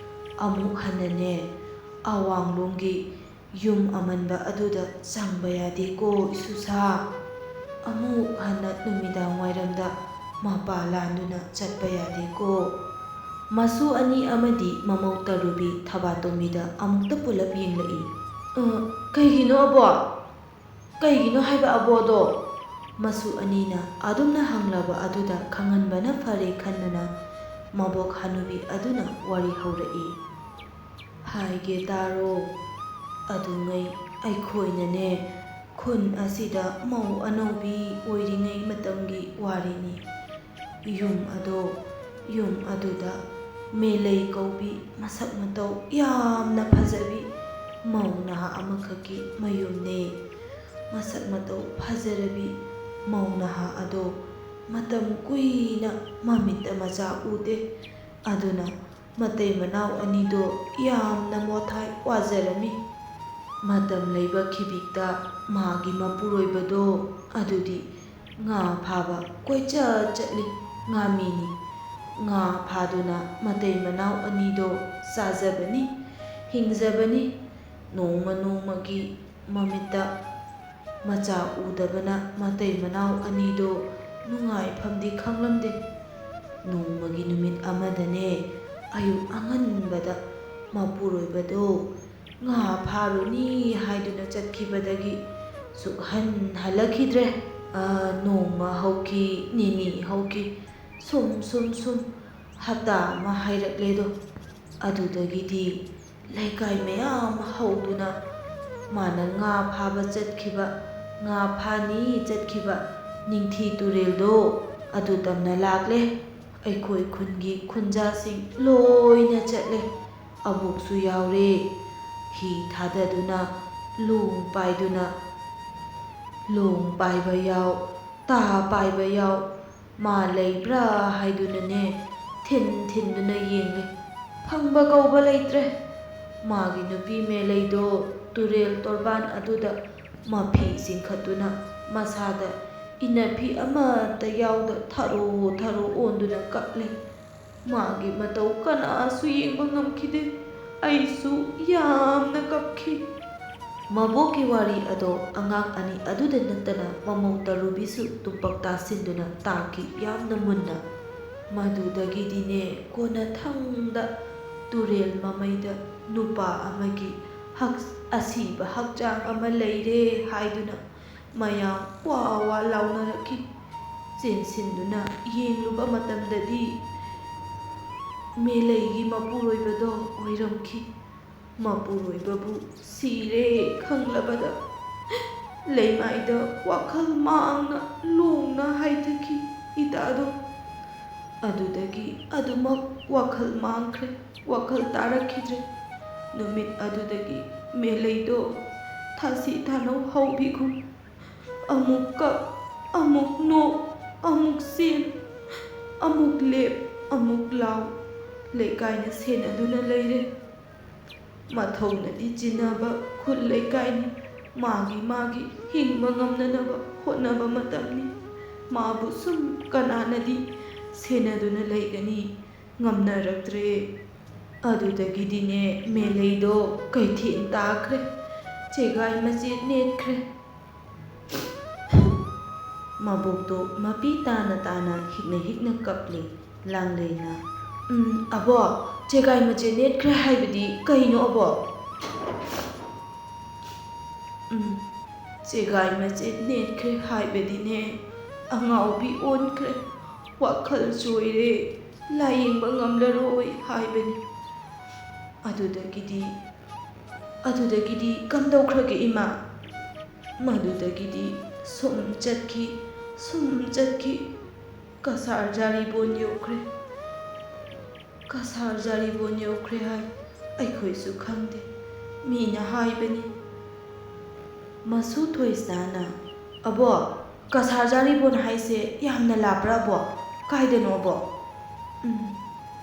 [SPEAKER 1] ꯑꯃꯨꯛ ꯍꯟꯅꯅꯦ ꯑꯋꯥꯡꯂꯣꯝꯒꯤ ꯌꯨꯝ ꯑꯃꯟꯕ ꯑꯗꯨꯗ ꯆꯪꯕ ꯌꯥꯗꯦꯀꯣ ꯏꯁꯨꯁꯥ ꯑꯃꯨꯛ ꯍꯟꯅ ꯅꯨꯃꯤꯗꯥꯡ ꯋꯥꯏꯔꯝꯗ ꯃꯄꯥ ꯂꯥꯟꯗꯨꯅ ꯆꯠꯄ ꯌꯥꯗꯦꯀꯣ ꯃꯁꯨ ꯑꯅꯤ ꯑꯃꯗꯤ ꯃꯃꯧ ꯇꯔꯨꯕꯤ ꯊꯕꯥꯇꯣꯝꯕꯤꯗ ꯑꯃꯨꯛꯇ ꯄꯨꯂꯞ ꯌꯦꯡꯂꯛꯏ ꯀꯩꯒꯤꯅꯣ ꯑꯕꯣꯛ ꯀꯩꯒꯤꯅꯣ ꯍꯥꯏꯕ ꯑꯕꯣꯛꯗꯣ ꯃꯁꯨ ꯑꯅꯤꯅ ꯑꯗꯨꯝꯅ ꯍꯪꯂꯕ ꯑꯗꯨꯗ ꯈꯪꯍꯟꯕꯅ ꯐꯔꯦ ꯈꯟꯗꯅ ꯃꯕꯣꯛ ꯍꯅꯨꯕꯤ ꯑꯗꯨꯅ ꯋꯥꯔꯤ ꯍꯧꯔꯛꯏ ꯍꯥꯏꯒꯦ ꯇꯥꯔꯣ ꯑꯗꯨꯉꯩ ꯑꯩꯈꯣꯏꯅꯅꯦ ꯈꯨꯟ ꯑꯁꯤꯗ ꯃꯧ ꯑꯅꯧꯕꯤ ꯑꯣꯏꯔꯤꯉꯩ ꯃꯇꯝꯒꯤ ꯋꯥꯔꯤꯅꯤ ꯌꯨꯝ ꯑꯗꯨꯗ ꯃꯦꯂꯩ ꯀꯧꯕꯤ ꯃꯁꯛ ꯃꯇꯧ ꯌꯥꯝꯅ ꯐꯖꯕꯤ ꯃꯧ ꯅꯍꯥ ꯑꯃꯈꯛꯀꯤ ꯃꯌꯨꯝꯅꯦ ꯃꯁꯛ ꯃꯇꯧ ꯐꯖꯔꯕꯤ ꯃꯧ ꯅꯍꯥ ꯑꯗꯣ ꯃꯇꯝ ꯀꯨꯏꯅ ꯃꯃꯤꯠꯇ ꯃꯆꯥ ꯎꯗꯦ ꯑꯗꯨꯅ ꯃꯇꯩ ꯃꯅꯥꯎ ꯑꯅꯤꯗꯣ ꯌꯥꯝꯅ ꯃꯣꯊꯥꯏ ꯋꯥꯖꯔꯝꯃꯤ ꯃꯇꯝ ꯂꯩꯕ ꯈꯤꯕꯤꯛꯇ ꯃꯥꯒꯤ ꯃꯄꯨꯔꯣꯏꯕꯗꯣ ꯑꯗꯨꯗꯤ ꯉꯥ ꯐꯥꯕ ꯀꯣꯏꯆꯠ ꯆꯠꯂꯤ ꯉꯥꯃꯤꯅꯤ ꯉꯥ ꯐꯥꯗꯨꯅ ꯃꯇꯩ ꯃꯅꯥꯎ ꯑꯅꯤꯗꯣ ꯆꯥꯖꯕꯅꯤ ꯍꯤꯡꯖꯕꯅꯤ ꯅꯣꯡꯃꯒꯤ ꯃꯃꯤꯠꯇ ꯃꯆꯥ ꯎꯗꯕꯅ ꯃꯇꯩ ꯃꯅꯥꯎ ꯑꯅꯤꯗꯣ ꯅꯨꯡꯉꯥꯏꯐꯝꯗꯤ ꯈꯪꯂꯝꯗꯦ ꯅꯣꯡꯃꯒꯤ ꯅꯨꯃꯤꯠ ꯑꯃꯗꯅꯦ ꯑꯌꯨꯛ ꯑꯉꯟꯕꯗ ꯃꯄꯨꯔꯣꯏꯕꯗꯣ ꯉꯥ ꯐꯥꯔꯨꯅꯤ ꯍꯥꯏꯗꯨꯅ ꯆꯠꯈꯤꯕꯗꯒꯤ ꯁꯨꯛꯍꯟ ꯍꯜꯂꯛꯈꯤꯗ꯭ꯔꯦ ꯅꯣꯡꯃ ꯍꯧꯈꯤ ꯅꯤꯅꯤ ꯍꯧꯈꯤ ꯁꯨꯝ ꯍꯞꯇꯥ ꯑꯃ ꯍꯥꯏꯔꯛꯂꯦꯗꯣ ꯑꯗꯨꯗꯒꯤꯗꯤ ꯂꯩꯀꯥꯏ ꯃꯌꯥꯝ ꯍꯧꯗꯨꯅ ꯃꯥꯅ ꯉꯥ ꯐꯥꯕ ꯆꯠꯈꯤꯕ ꯉꯥ ꯐꯥꯅꯤ ꯆꯠꯈꯤꯕ ꯅꯤꯡꯊꯤ ꯇꯨꯔꯦꯜꯗꯣ ꯑꯗꯨ ꯇꯝꯅ ꯂꯥꯛꯂꯦ ꯑꯩꯈꯣꯏ ꯈꯨꯟꯒꯤ ꯈꯨꯟꯖꯥꯁꯤꯡ ꯂꯣꯏꯅ ꯆꯠꯂꯦ ꯑꯕꯣꯛꯁꯨ ꯌꯥꯎꯔꯦ ꯍꯤ ꯊꯥꯗꯗꯨꯅ ꯂꯣꯡ ꯄꯥꯏꯗꯨꯅ ꯂꯣꯡ ꯄꯥꯏꯕ ꯌꯥꯎ ꯇꯥ ꯄꯥꯏꯕ ꯌꯥꯎ ꯃꯥ ꯂꯩꯕ꯭ꯔꯥ ꯍꯥꯏꯗꯨꯅꯅꯦ ꯊꯤꯟꯗꯨꯅ ꯌꯦꯡꯂꯤ꯫ ꯐꯪꯕ ꯀꯧꯕ ꯂꯩꯇ꯭ꯔꯦ꯫ ꯃꯥꯒꯤ ꯅꯨꯄꯤ ꯃꯦꯂꯩꯗꯣ ꯇꯨꯔꯦꯜ ꯇꯣꯔꯕꯥꯟ ꯑꯗꯨꯗ ꯃꯐꯤ ꯆꯤꯡꯈꯠꯇꯨꯅ ꯃꯁꯥꯗ ꯏꯟꯅꯐꯤ ꯑꯃꯠꯇ ꯌꯥꯎꯗ ꯊꯔꯣ ꯑꯣꯟꯗꯨꯅ ꯀꯞꯂꯦ꯫ ꯃꯥꯒꯤ ꯃꯇꯧ ꯀꯅꯥꯁꯨ ꯌꯦꯡꯕ ꯉꯝꯈꯤꯗꯦ꯫ ꯑꯩꯁꯨ ꯌꯥꯝꯅ ꯀꯞꯈꯤ꯫ ꯃꯕꯣꯛꯀꯤ ꯋꯥꯔꯤ ꯑꯗꯣ ꯑꯉꯥꯡ ꯑꯅꯤ ꯑꯗꯨꯗ ꯅꯠꯇꯅ ꯃꯃꯧ ꯇꯔꯨꯕꯤꯁꯨ ꯇꯨꯝꯄꯛ ꯇꯥꯁꯤꯟꯗꯨꯅ ꯇꯥꯈꯤ ꯌꯥꯝꯅ ꯃꯨꯟꯅ꯫ ꯃꯗꯨꯗꯒꯤꯗꯤꯅꯦ ꯀꯣꯟꯅꯊꯪꯗ ꯇꯨꯔꯦꯜ ꯃꯃꯩꯗ ꯅꯨꯄꯥ ꯑꯃꯒꯤ ꯑꯁꯤꯕ ꯍꯛꯆꯥꯡ ꯑꯃ ꯂꯩꯔꯦ ꯍꯥꯏꯗꯨꯅ ꯃꯌꯥꯝ ꯋꯥ ꯋꯥ ꯂꯥꯎꯅꯔꯛꯈꯤ꯫ ꯆꯦꯟꯁꯤꯟꯗꯨꯅ ꯌꯦꯡꯂꯨꯕ ꯃꯇꯝꯗꯗꯤ ꯃꯦꯂꯩꯒꯤ ꯃꯄꯨꯔꯣꯏꯕꯗꯣ ꯑꯣꯏꯔꯝꯈꯤ꯫ ꯃꯄꯨꯔꯣꯏꯕꯕꯨ ꯁꯤꯔꯦ ꯈꯪꯂꯕꯗ ꯂꯩꯃꯥꯏꯗ ꯋꯥꯈꯜ ꯃꯥꯡꯅ ꯂꯣꯡꯅ ꯍꯥꯏꯊꯈꯤ ꯏꯇꯥꯗꯣ꯫ ꯑꯗꯨꯗꯒꯤ ꯑꯗꯨꯃꯛ ꯋꯥꯈꯜ ꯃꯥꯡꯈ꯭ꯔꯦ, ꯋꯥꯈꯜ ꯇꯥꯔꯛꯈꯤꯗ꯭ꯔꯦ꯫ ꯅꯨꯃꯤꯠ ꯑꯗꯨꯗꯒꯤ ꯃꯦꯂꯩꯗꯣ ꯊꯥꯁꯤ ꯊꯥꯅꯧ ꯍꯧꯕꯤꯒꯨꯝ ꯑꯃꯨꯛ ꯀꯞ, ꯑꯃꯨꯛ ꯅꯣꯛ, ꯑꯃꯨꯛ ꯆꯦꯟ, ꯑꯃꯨꯛ ꯂꯦꯞ, ꯑꯃꯨꯛ ꯂꯥꯎ ꯂꯩꯀꯥꯏꯅ ꯁꯦꯟꯅꯗꯨꯅ ꯂꯩꯔꯦ꯫ ꯃꯊꯧꯅꯗꯤ ꯆꯤꯟꯅꯕ ꯈꯨꯜ ꯂꯩꯀꯥꯏꯅꯤ꯫ ꯃꯥꯒꯤ ꯍꯤꯡꯕ ꯉꯝꯅꯅꯕ ꯍꯣꯠꯅꯕ ꯃꯇꯝꯅꯤ꯫ ꯃꯥꯕꯨ ꯁꯨꯝ ꯀꯅꯥꯅꯗꯤ ꯁꯦꯟꯅꯗꯨꯅ ꯂꯩꯒꯅꯤ? ꯉꯝꯅꯔꯛꯇ꯭ꯔꯦ꯫ ꯑꯗꯨꯗꯒꯤꯗꯤꯅꯦ ꯃꯦꯂꯩꯗꯣ ꯀꯩꯊꯦꯜ ꯇꯥꯈ꯭ꯔꯦ, ꯆꯦꯒꯥꯏ ꯃꯆꯦꯠ ꯅꯦꯠꯈ꯭ꯔꯦ꯫ ꯃꯕꯣꯛꯇꯣ ꯃꯄꯤ ꯇꯥꯅ ꯍꯤꯛꯅ ꯀꯞꯂꯦ꯫ ꯂꯥꯡꯂꯩꯅ "ꯑꯕꯣꯛ, ꯆꯦꯒꯥꯏ ꯃꯆꯦꯠ ꯅꯦꯠꯈ꯭ꯔꯦ ꯍꯥꯏꯕꯗꯤ ꯀꯩꯅꯣ ꯑꯕꯣꯛ?" "ꯆꯦꯒꯥꯏ ꯃꯆꯦꯠ ꯅꯦꯠꯈ꯭ꯔꯦ ꯍꯥꯏꯕꯗꯤꯅꯦ ꯑꯉꯥꯎꯕꯤ ꯑꯣꯟꯈ꯭ꯔꯦ, ꯋꯥꯈꯜ ꯆꯣꯏꯔꯦ, ꯂꯥꯌꯦꯡꯕ ꯉꯝꯂꯔꯣꯏ ꯍꯥꯏꯕꯅꯤ꯫ ꯑꯗꯨꯗꯒꯤꯗꯤ ꯀꯝꯗꯧꯈ꯭ꯔꯒꯦ ꯏꯃꯥ?" "ꯃꯗꯨꯗꯒꯤꯗꯤ ꯁꯨꯝ ꯆꯠꯈꯤ, ꯀꯁꯥꯔ ꯖꯥꯔꯤꯕꯣꯟ ꯌꯧꯈ꯭ꯔꯦ." "ꯀꯁꯥꯔ ꯖꯥꯔꯤꯕꯣꯟ ꯌꯧꯈ꯭ꯔꯦ ꯍꯥꯏ, ꯑꯩꯈꯣꯏꯁꯨ ꯈꯪꯗꯦ, ꯃꯤꯅ ꯍꯥꯏꯕꯅꯤ." ꯃꯁꯨ ꯊꯣꯏꯁꯅꯥꯅ "ꯑꯕꯣꯛ, ꯀꯁꯥꯔ ꯖꯥꯔꯤꯕꯣꯟ ꯍꯥꯏꯁꯦ ꯌꯥꯝꯅ ꯂꯥꯞꯄ꯭ꯔꯥ ꯑꯕꯣꯛ? ꯀꯥꯏꯗꯅꯣ ꯑꯕꯣꯛ?"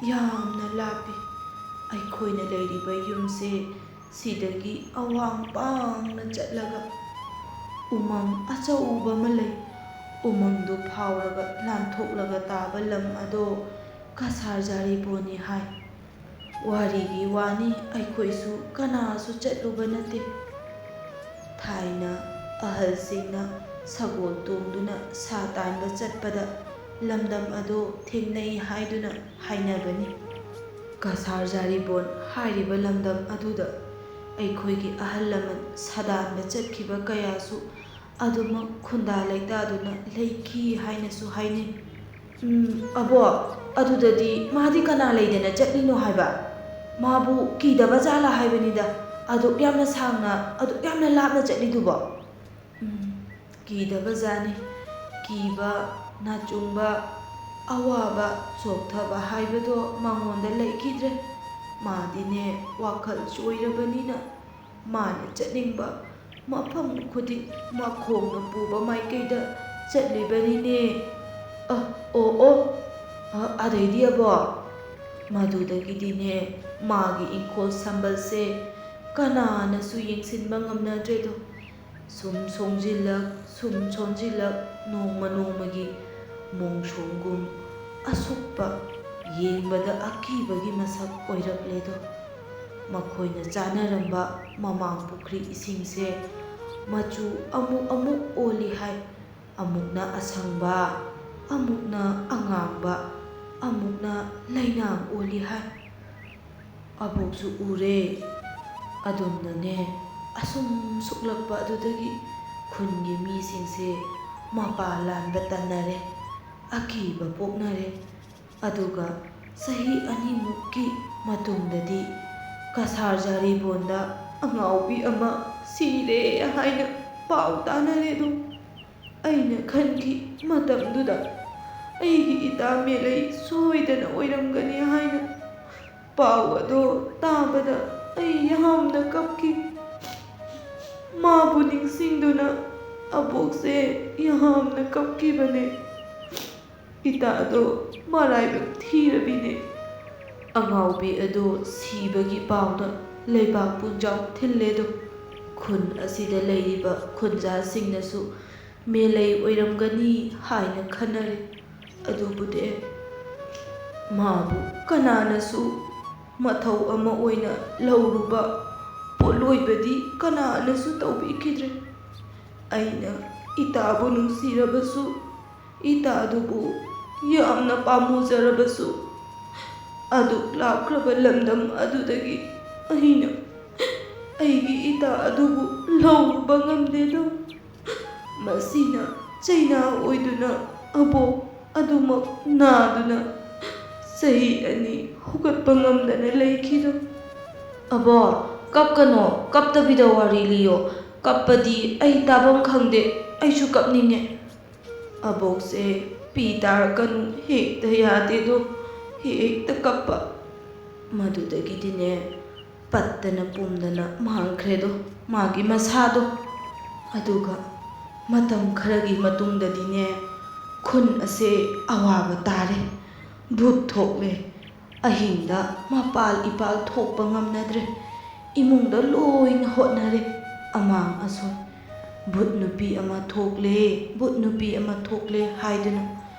[SPEAKER 1] "ꯌꯥꯝꯅ ꯂꯥꯞꯄꯤ꯫ ꯑꯩꯈꯣꯏꯅ ꯂꯩꯔꯤꯕ ꯌꯨꯝꯁꯦ ꯁꯤꯗꯒꯤ ꯑꯋꯥꯡ ꯄꯥꯡꯅ ꯆꯠꯂꯒ ꯎꯃꯪ ꯑꯆꯧꯕ ꯑꯃ ꯂꯩ꯫ ꯎꯃꯪꯗꯨ ꯐꯥꯎꯔꯒ ꯂꯥꯟꯊꯣꯛꯂꯒ ꯇꯥꯕ ꯂꯝ ꯑꯗꯣ ꯀꯁꯥꯔ ꯖꯥꯔꯤꯕꯣꯟꯅꯤ ꯍꯥꯏ꯫ ꯋꯥꯔꯤꯒꯤ ꯋꯥꯅꯤ, ꯑꯩꯈꯣꯏꯁꯨ ꯀꯅꯥꯁꯨ ꯆꯠꯂꯨꯕ ꯅꯠꯇꯦ꯫ ꯊꯥꯏꯅ ꯑꯍꯜꯁꯤꯡꯅ ꯁꯒꯣꯜ ꯇꯣꯡꯗꯨꯅ ꯁꯥ ꯇꯥꯟꯕ ꯆꯠꯄꯗ ꯂꯝꯗꯝ ꯑꯗꯣ ꯊꯦꯡꯅꯩ ꯍꯥꯏꯗꯨꯅ ꯍꯥꯏꯅꯕꯅꯤ꯫ ꯀꯁꯥꯔ ꯖꯥꯔꯤꯕꯣꯟ ꯍꯥꯏꯔꯤꯕ ꯂꯝꯗꯝ ꯑꯗꯨꯗ ꯑꯩꯈꯣꯏꯒꯤ ꯑꯍꯜ ꯂꯃꯟ ꯁꯥꯗꯥꯟꯕ ꯆꯠꯈꯤꯕ ꯀꯌꯥꯁꯨ ꯑꯗꯨꯃꯛ ꯈꯨꯟꯗꯥ ꯂꯩꯇꯥꯗꯨꯅ ꯂꯩꯈꯤ ꯍꯥꯏꯅꯁꯨ ꯍꯥꯏꯅꯩ." "ꯑꯕꯣꯛ, ꯑꯗꯨꯗꯗꯤ ꯃꯥꯗꯤ ꯀꯅꯥ ꯂꯩꯗꯅ ꯆꯠꯂꯤꯅꯣ ꯍꯥꯏꯕ? ꯃꯥꯕꯨ ꯀꯤꯗꯕ ꯖꯥꯠꯂꯥ ꯍꯥꯏꯕꯅꯤꯗ, ꯑꯗꯨꯛ ꯌꯥꯝꯅ ꯁꯥꯡꯅ, ꯑꯗꯨꯛ ꯌꯥꯝꯅ ꯂꯥꯞꯅ ꯆꯠꯂꯤꯗꯨꯕꯣ?" "ꯀꯤꯗꯕ ꯖꯥꯠꯅꯤ꯫ ꯀꯤꯕ, ꯅꯥꯆꯨꯡꯕ, ꯑꯋꯥꯕ, ꯆꯣꯛꯊꯕ ꯍꯥꯏꯕꯗꯣ ꯃꯉꯣꯟꯗ ꯂꯩꯈꯤꯗ꯭ꯔꯦ꯫ ꯃꯥꯗꯤꯅꯦ ꯋꯥꯈꯜ ꯆꯣꯏꯔꯕꯅꯤꯅ ꯃꯥꯅ ꯆꯠꯅꯤꯡꯕ ꯃꯐꯝ ꯈꯨꯗꯤꯡ ꯃꯈꯣꯡꯅ ꯄꯨꯕ ꯃꯥꯏꯀꯩꯗ ꯆꯠꯂꯤꯕꯅꯤꯅꯦ." "ꯑꯗꯩꯗꯤ ꯑꯕꯣꯛ?" "ꯃꯗꯨꯗꯒꯤꯗꯤꯅꯦ ꯃꯥꯒꯤ ꯏꯪꯈꯣꯜ ꯁꯝꯕꯜꯁꯦ ꯀꯅꯥꯅꯁꯨ ꯌꯦꯡꯁꯤꯟꯕ ꯉꯝꯅꯗ꯭ꯔꯦꯗꯣ꯫ ꯁꯨꯝ ꯁꯣꯟꯖꯤꯜꯂꯛ, ꯅꯣꯡꯃꯒꯤ ꯃꯣꯡꯁꯣꯡꯒꯨꯝ ꯑꯁꯨꯛꯄ, ꯌꯦꯡꯕꯗ ꯑꯀꯤꯕꯒꯤ ꯃꯁꯛ ꯑꯣꯏꯔꯛꯂꯦꯗꯣ꯫ ꯃꯈꯣꯏꯅ ꯆꯥꯅꯔꯝꯕ ꯃꯃꯥꯡ ꯄꯨꯈ꯭ꯔꯤ ꯏꯁꯤꯡꯁꯦ ꯃꯆꯨ ꯑꯃꯨꯛ ꯑꯣꯜꯂꯤ ꯍꯥꯏ꯫ ꯑꯃꯨꯛꯅ ꯑꯁꯪꯕ, ꯑꯃꯨꯛꯅ ꯑꯉꯥꯡꯕ, ꯑꯃꯨꯛꯅ ꯂꯩꯅꯥꯡ ꯑꯣꯜꯂꯤ ꯍꯥꯏ꯫ ꯑꯕꯣꯛꯁꯨ ꯎꯔꯦ꯫ ꯑꯗꯨꯝꯅꯅꯦ ꯑꯁꯨꯝ ꯁꯨꯛꯂꯛꯄ ꯑꯗꯨꯗꯒꯤ ꯈꯨꯟꯒꯤ ꯃꯤꯁꯤꯡꯁꯦ ꯃꯄꯥ ꯂꯥꯟꯕ ꯇꯟꯅꯔꯦ, ꯑꯀꯤꯕ ꯄꯣꯛꯅꯔꯦ꯫ ꯑꯗꯨꯒ ꯆꯍꯤ 2ꯃꯨꯛꯀꯤ ꯃꯇꯨꯡꯗꯗꯤ ꯀꯁꯥꯔ ꯖꯥꯔꯤꯕꯣꯟꯗ ꯑꯉꯥꯎꯕꯤ ꯑꯃ ꯁꯤꯔꯦ ꯍꯥꯏꯅ ꯄꯥꯎ ꯇꯥꯅꯔꯦꯗꯣ꯫ ꯑꯩꯅ ꯈꯟꯈꯤ ꯃꯇꯝꯗꯨꯗ ꯑꯩꯒꯤ ꯏꯇꯥ ꯃꯦꯂꯩ ꯁꯣꯏꯗꯅ ꯑꯣꯏꯔꯝꯒꯅꯤ ꯍꯥꯏꯅ꯫ ꯄꯥꯎ ꯑꯗꯣ ꯇꯥꯕꯗ ꯑꯩ ꯌꯥꯝꯅ ꯀꯞꯈꯤ꯫ ꯃꯥꯕꯨ ꯅꯤꯡꯁꯤꯡꯗꯨꯅ ꯑꯕꯣꯛꯁꯦ ꯌꯥꯝꯅ ꯀꯞꯈꯤꯕꯅꯦ꯫ ꯏꯇꯥꯗꯣ ꯃꯔꯥꯏꯕꯛ ꯊꯤꯔꯕꯤꯅꯦ꯫ ꯑꯉꯥꯎꯕꯤ ꯑꯗꯣ ꯁꯤꯕꯒꯤ ꯄꯥꯎꯅ ꯂꯩꯕꯥꯛ ꯄꯨꯡꯖꯥꯎ ꯊꯤꯜꯂꯦꯗꯣ ꯈꯨꯟ ꯑꯁꯤꯗ ꯂꯩꯔꯤꯕ ꯈꯨꯟꯖꯥꯁꯤꯡꯅꯁꯨ ꯃꯦꯂꯩ ꯑꯣꯏꯔꯝꯒꯅꯤ ꯍꯥꯏꯅ ꯈꯟꯅꯔꯦ꯫ ꯑꯗꯨꯕꯨꯗꯤ ꯃꯥꯕꯨ ꯀꯅꯥꯅꯁꯨ ꯃꯊꯧ ꯑꯃ ꯑꯣꯏꯅ ꯂꯧꯔꯨꯕ ꯄꯣꯠꯂꯣꯏꯕꯗꯤ ꯀꯅꯥꯅꯁꯨ ꯇꯧꯕꯤꯈꯤꯗ꯭ꯔꯦ꯫ ꯑꯩꯅ ꯏꯇꯥꯕꯨ ꯅꯨꯡꯁꯤꯔꯕꯁꯨ, ꯏꯇꯥꯗꯨꯕꯨ ꯌꯥꯝꯅ ꯄꯥꯝꯃꯨꯖꯔꯕꯁꯨ ꯑꯗꯨꯛ ꯂꯥꯞꯈ꯭ꯔꯕ ꯂꯝꯗꯝ ꯑꯗꯨꯗꯒꯤ ꯑꯩꯅ ꯑꯩꯒꯤ ꯏꯇꯥ ꯑꯗꯨꯕꯨ ꯂꯧꯔꯨꯕ ꯉꯝꯗꯦꯗꯣ꯫ ꯃꯁꯤꯅ ꯆꯩꯅꯥ ꯑꯣꯏꯗꯨꯅ ꯑꯕꯣꯛ ꯑꯗꯨꯃꯛ ꯅꯥꯗꯨꯅ ꯆꯍꯤ 2 ꯍꯧꯒꯠꯄ ꯉꯝꯗꯅ ꯂꯩꯈꯤꯗꯣ꯫ ꯑꯕꯣꯛ, ꯀꯞꯀꯅꯣ, ꯀꯞꯇꯕꯤꯗ ꯋꯥꯔꯤ ꯂꯤꯌꯣ꯫ ꯀꯞꯄꯗꯤ ꯑꯩ ꯇꯥꯐꯝ ꯈꯪꯗꯦ, ꯑꯩꯁꯨ ꯀꯞꯅꯤꯡꯉꯦ꯫ ꯑꯕꯣꯛꯁꯦ ꯄꯤ ꯇꯥꯔꯛꯀꯅꯨ ꯍꯦꯛꯇ ꯌꯥꯗꯦꯗꯣ, ꯍꯦꯛꯇ ꯀꯞꯄ꯫ ꯃꯗꯨꯗꯒꯤꯗꯤꯅꯦ ꯄꯠꯇꯅ ꯄꯨꯝꯗꯅ ꯃꯥꯡꯈ꯭ꯔꯦꯗꯣ ꯃꯥꯒꯤ ꯃꯁꯥꯗꯣ꯫ ꯑꯗꯨꯒ ꯃꯇꯝ ꯈꯔꯒꯤ ꯃꯇꯨꯡꯗꯗꯤꯅꯦ ꯈꯨꯟ ꯑꯁꯦ ꯑꯋꯥꯕ ꯇꯥꯔꯦ, ꯚꯨꯠ ꯊꯣꯛꯂꯦ꯫ ꯑꯍꯤꯡꯗ ꯃꯄꯥꯜ ꯏꯄꯥꯜ ꯊꯣꯛꯄ ꯉꯝꯅꯗ꯭ꯔꯦ, ꯏꯃꯨꯡꯗ ꯂꯣꯏꯅ ꯍꯣꯠꯅꯔꯦ ꯑꯃꯥꯡ ꯑꯁꯣꯏ꯫ ꯚꯨꯠ ꯅꯨꯄꯤ ꯑꯃ ꯊꯣꯛꯂꯦ, ꯚꯨꯠ ꯅꯨꯄꯤ ꯑꯃ ꯊꯣꯛꯂꯦ ꯍꯥꯏꯗꯨꯅ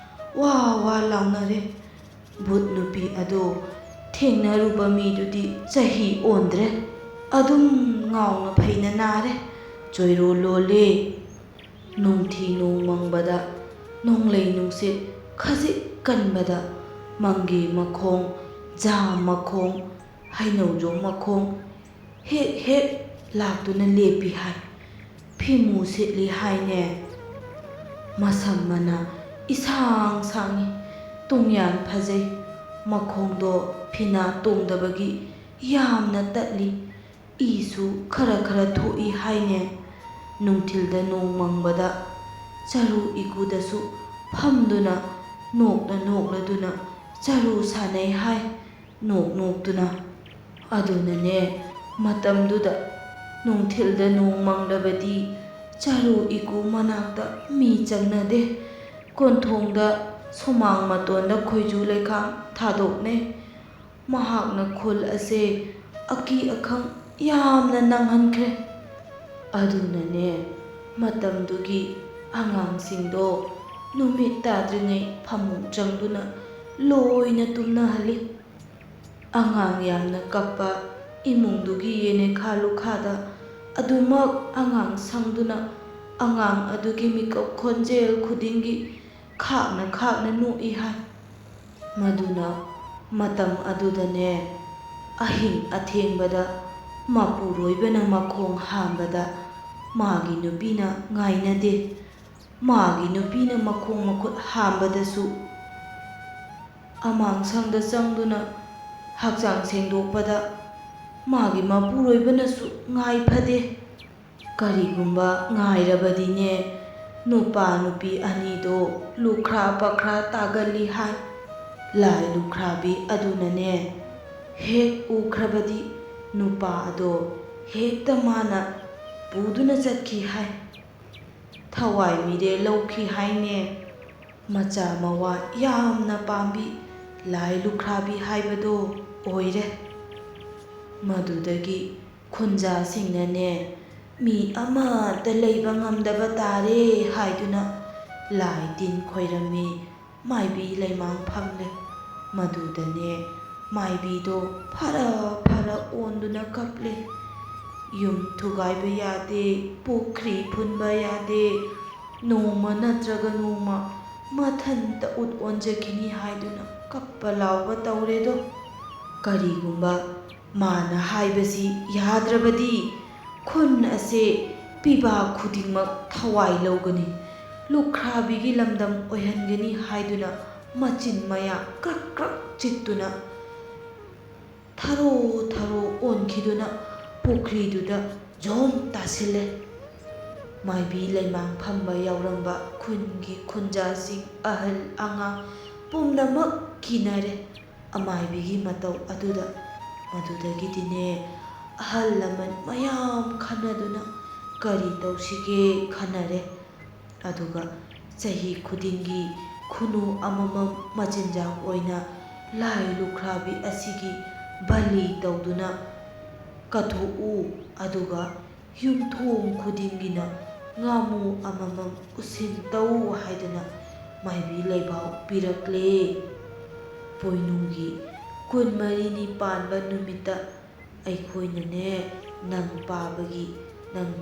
[SPEAKER 1] ꯋꯥ ꯋꯥ ꯂꯥꯎꯅꯔꯦ꯫ ꯚꯨꯠ ꯅꯨꯄꯤ ꯑꯗꯣ ꯊꯦꯡꯅꯔꯨꯕ ꯃꯤꯗꯨꯗꯤ ꯆꯍꯤ ꯑꯣꯟꯗ꯭ꯔꯦ, ꯑꯗꯨꯝ ꯉꯥꯎꯅ ꯐꯩꯅ ꯅꯥꯔꯦ, ꯆꯣꯏꯔꯣꯜ ꯂꯣꯜꯂꯦ꯫ ꯅꯨꯡꯊꯤ ꯅꯣꯡꯃꯪꯕꯗ ꯅꯣꯡꯂꯩ ꯅꯨꯡꯁꯤꯠ ꯈꯖꯤꯛ ꯀꯟꯕꯗ ꯃꯪꯒꯦ ꯃꯈꯣꯡ, ꯖꯥꯝ ꯃꯈꯣꯡ, ꯍꯩꯅꯧꯖꯣꯡ ꯃꯈꯣꯡ ꯍꯦꯛ ꯍꯦꯛ ꯂꯥꯛꯇꯨꯅ ꯂꯦꯞꯄꯤ ꯍꯥꯏ꯫ ꯐꯤꯃꯨ ꯁꯦꯠꯂꯤ ꯍꯥꯏꯅꯦ꯫ ꯃꯁꯝ ꯃꯅꯥ ꯏꯁꯥꯡ ꯁꯥꯡꯉꯤ, ꯇꯨꯡꯌꯥꯟ ꯐꯖꯩ, ꯃꯈꯣꯡꯗꯣ ꯐꯤꯅꯥ ꯇꯣꯡꯗꯕꯒꯤ ꯌꯥꯝꯅ ꯇꯠꯂꯤ, ꯏꯁꯨ ꯈꯔ ꯈꯔ ꯊꯣꯛꯏ ꯍꯥꯏꯅꯦ꯫ ꯅꯨꯡꯊꯤꯜꯗ ꯅꯣꯡ ꯃꯪꯕꯗ ꯆꯔꯨ ꯏꯀꯨꯗꯁꯨ ꯐꯝꯗꯨꯅ ꯅꯣꯛꯅ ꯅꯣꯛꯂꯗꯨꯅ ꯆꯔꯨ ꯁꯥꯟꯅꯩ ꯍꯥꯏ, ꯅꯣꯛ ꯅꯣꯛꯇꯨꯅ꯫ ꯑꯗꯨꯅꯅꯦ ꯃꯇꯝꯗꯨꯗ ꯅꯨꯡꯊꯤꯜꯗ ꯅꯣꯡ ꯃꯪꯂꯕꯗꯤ ꯆꯔꯨ ꯏꯀꯨ ꯃꯅꯥꯛꯇ ꯃꯤ ꯆꯪꯅꯗꯦ, ꯀꯣꯟꯊꯣꯡꯗ ꯁꯨꯃꯥꯡ ꯃꯇꯣꯟꯗ ꯈꯣꯏꯖꯨ ꯂꯩꯈꯥꯝ ꯊꯥꯗꯣꯛꯅꯩ꯫ ꯃꯍꯥꯛꯅ ꯈꯨꯜ ꯑꯁꯦ ꯑꯀꯤ ꯑꯈꯪ ꯌꯥꯝꯅ ꯅꯪꯍꯟꯈ꯭ꯔꯦ꯫ ꯑꯗꯨꯅꯅꯦ ꯃꯇꯝꯗꯨꯒꯤ ꯑꯉꯥꯡꯁꯤꯡꯗꯣ ꯅꯨꯃꯤꯠ ꯇꯥꯗ꯭ꯔꯤꯉꯩ ꯐꯃꯨꯡ ꯆꯪꯗꯨꯅ ꯂꯣꯏꯅ ꯇꯨꯝꯅꯍꯜꯂꯤ꯫ ꯑꯉꯥꯡ ꯌꯥꯝꯅ ꯀꯞꯄ ꯏꯃꯨꯡꯗꯨꯒꯤ ꯌꯦꯅꯦꯈꯥ ꯂꯨꯈꯥꯗ ꯑꯗꯨꯃꯛ ꯑꯉꯥꯡ ꯁꯪꯗꯨꯅ ꯑꯉꯥꯡ ꯑꯗꯨꯒꯤ ꯃꯤꯀꯞ ꯈꯣꯟꯖꯦꯜ ꯈꯨꯗꯤꯡꯒꯤ ꯈꯥꯛꯅ ꯈꯥꯛꯅ ꯅꯣꯛꯏ ꯍꯥꯏ꯫ ꯃꯗꯨꯅ ꯃꯇꯝ ꯑꯗꯨꯗꯅꯦ ꯑꯍꯤꯡ ꯑꯊꯦꯡꯕꯗ ꯃꯄꯨꯔꯣꯏꯕꯅ ꯃꯈꯣꯡ ꯍꯥꯝꯕꯗ ꯃꯥꯒꯤ ꯅꯨꯄꯤꯅ ꯉꯥꯏꯅꯗꯦ, ꯃꯥꯒꯤ ꯅꯨꯄꯤꯅ ꯃꯈꯣꯡ ꯃꯈꯨꯠ ꯍꯥꯝꯕꯗꯁꯨ ꯑꯃꯥꯡꯁꯪꯗ ꯆꯪꯗꯨꯅ ꯍꯛꯆꯥꯡ ꯁꯦꯡꯗꯣꯛꯄꯗ ꯃꯥꯒꯤ ꯃꯄꯨꯔꯣꯏꯕꯅꯁꯨ ꯉꯥꯏꯐꯗꯦ꯫ ꯀꯔꯤꯒꯨꯝꯕ ꯉꯥꯏꯔꯕꯗꯤꯅꯦ ꯅꯨꯄꯥ ꯅꯨꯄꯤ ꯑꯅꯤꯗꯣ ꯂꯨꯈ꯭ꯔꯥ ꯄꯛꯈ꯭ꯔꯥ ꯇꯥꯒꯜꯂꯤ ꯍꯥꯏ꯫ ꯂꯥꯏ ꯂꯨꯈ꯭ꯔꯥꯕꯤ ꯑꯗꯨꯅꯅꯦ ꯍꯦꯛ ꯎꯈ꯭ꯔꯕꯗꯤ ꯅꯨꯄꯥ ꯑꯗꯣ ꯍꯦꯛꯇ ꯃꯥꯅ ꯄꯨꯗꯨꯅ ꯆꯠꯈꯤ ꯍꯥꯏ, ꯊꯋꯥꯏ ꯃꯤꯔꯦꯜ ꯂꯧꯈꯤ ꯍꯥꯏꯅꯦ꯫ ꯃꯆꯥ ꯃꯋꯥ ꯌꯥꯝꯅ ꯄꯥꯝꯕꯤ ꯂꯥꯏ ꯂꯨꯈ꯭ꯔꯥꯕꯤ ꯍꯥꯏꯕꯗꯣ ꯑꯣꯏꯔꯦ꯫ ꯃꯗꯨꯗꯒꯤ ꯈꯨꯟꯖꯥꯁꯤꯡꯅꯅꯦ ꯃꯤ ꯑꯃꯠꯇ ꯂꯩꯕ ꯉꯝꯗꯕ ꯇꯥꯔꯦ ꯍꯥꯏꯗꯨꯅ ꯂꯥꯏ ꯇꯤꯟ ꯈꯣꯏꯔꯝꯃꯤ, ꯃꯥꯏꯕꯤ ꯂꯩꯃꯥꯡ ꯐꯝꯂꯦ꯫ ꯃꯗꯨꯗꯅꯦ ꯃꯥꯏꯕꯤꯗꯣ ꯐꯔ ꯐꯔ ꯑꯣꯟꯗꯨꯅ ꯀꯞꯂꯦ꯫ ꯌꯨꯝ ꯊꯨꯒꯥꯏꯕ ꯌꯥꯗꯦ, ꯄꯨꯈ꯭ꯔꯤ ꯐꯨꯟꯕ ꯌꯥꯗꯦ, ꯅꯣꯡꯃ ꯅꯠꯇ꯭ꯔꯒ ꯅꯣꯡꯃ ꯃꯊꯟꯇ ꯎꯠ ꯑꯣꯟꯖꯈꯤꯅꯤ ꯍꯥꯏꯗꯨꯅ ꯀꯞꯄ ꯂꯥꯎꯕ ꯇꯧꯔꯦꯗꯣ꯫ ꯀꯔꯤꯒꯨꯝꯕ ꯃꯥꯅ ꯍꯥꯏꯕꯁꯤ ꯌꯥꯗ꯭ꯔꯕꯗꯤ ꯈꯨꯟ ꯑꯁꯦ ꯄꯤꯕꯥ ꯈꯨꯗꯤꯡꯃꯛ ꯊꯋꯥꯏ ꯂꯧꯒꯅꯤ, ꯂꯨꯈ꯭ꯔꯥꯕꯤꯒꯤ ꯂꯝꯗꯝ ꯑꯣꯏꯍꯟꯒꯅꯤ ꯍꯥꯏꯗꯨꯅ ꯃꯆꯤꯟ ꯃꯌꯥ ꯀ꯭ꯔꯛ ꯀ꯭ꯔꯛ ꯆꯤꯛꯇꯨꯅ ꯊꯔꯣ ꯊꯔꯣ ꯑꯣꯟꯈꯤꯗꯨꯅ ꯄꯨꯈ꯭ꯔꯤꯗꯨꯗ ꯖꯣꯝ ꯇꯥꯁꯤꯜꯂꯦ꯫ ꯃꯥꯏꯕꯤ ꯂꯩꯃꯥꯡ ꯐꯝꯕ ꯌꯥꯎꯔꯝꯕ ꯈꯨꯟꯒꯤ ꯈꯨꯟꯖꯥꯁꯤꯡ ꯑꯍꯜ ꯑꯉꯥꯡ ꯄꯨꯝꯅꯃꯛ ꯀꯤꯅꯔꯦ ꯑꯃꯥꯏꯕꯤꯒꯤ ꯃꯇꯧ ꯑꯗꯨꯗ꯫ ꯃꯗꯨꯗꯒꯤꯗꯤꯅꯦ ꯑꯍꯜ ꯂꯃꯟ ꯃꯌꯥꯝ ꯈꯟꯅꯗꯨꯅ ꯀꯔꯤ ꯇꯧꯁꯤꯒꯦ ꯈꯟꯅꯔꯦ꯫ ꯑꯗꯨꯒ ꯆꯍꯤ ꯈꯨꯗꯤꯡꯒꯤ ꯈꯨꯅꯨ ꯑꯃꯃꯝ ꯃꯆꯤꯟꯖꯥꯛ ꯑꯣꯏꯅ ꯂꯥꯏ ꯂꯨꯈ꯭ꯔꯥꯕꯤ ꯑꯁꯤꯒꯤ ꯕꯂꯤ ꯇꯧꯗꯨꯅ ꯀꯠꯊꯣꯛꯎ, ꯑꯗꯨꯒ ꯌꯨꯝꯊꯣꯡ ꯈꯨꯗꯤꯡꯒꯤꯅ ꯉꯥꯃꯨ ꯑꯃꯃꯝ ꯎꯁꯤꯟ ꯇꯧ ꯍꯥꯏꯗꯨꯅ ꯃꯥꯏꯕꯤ ꯂꯩꯕꯥꯎ ꯄꯤꯔꯛꯂꯦ꯫ ꯄꯣꯏꯅꯨꯒꯤ 24ꯅꯤ ꯄꯥꯟꯕ ꯅꯨꯃꯤꯠꯇ ꯑꯩꯈꯣꯏꯅꯅꯦ ꯅꯪ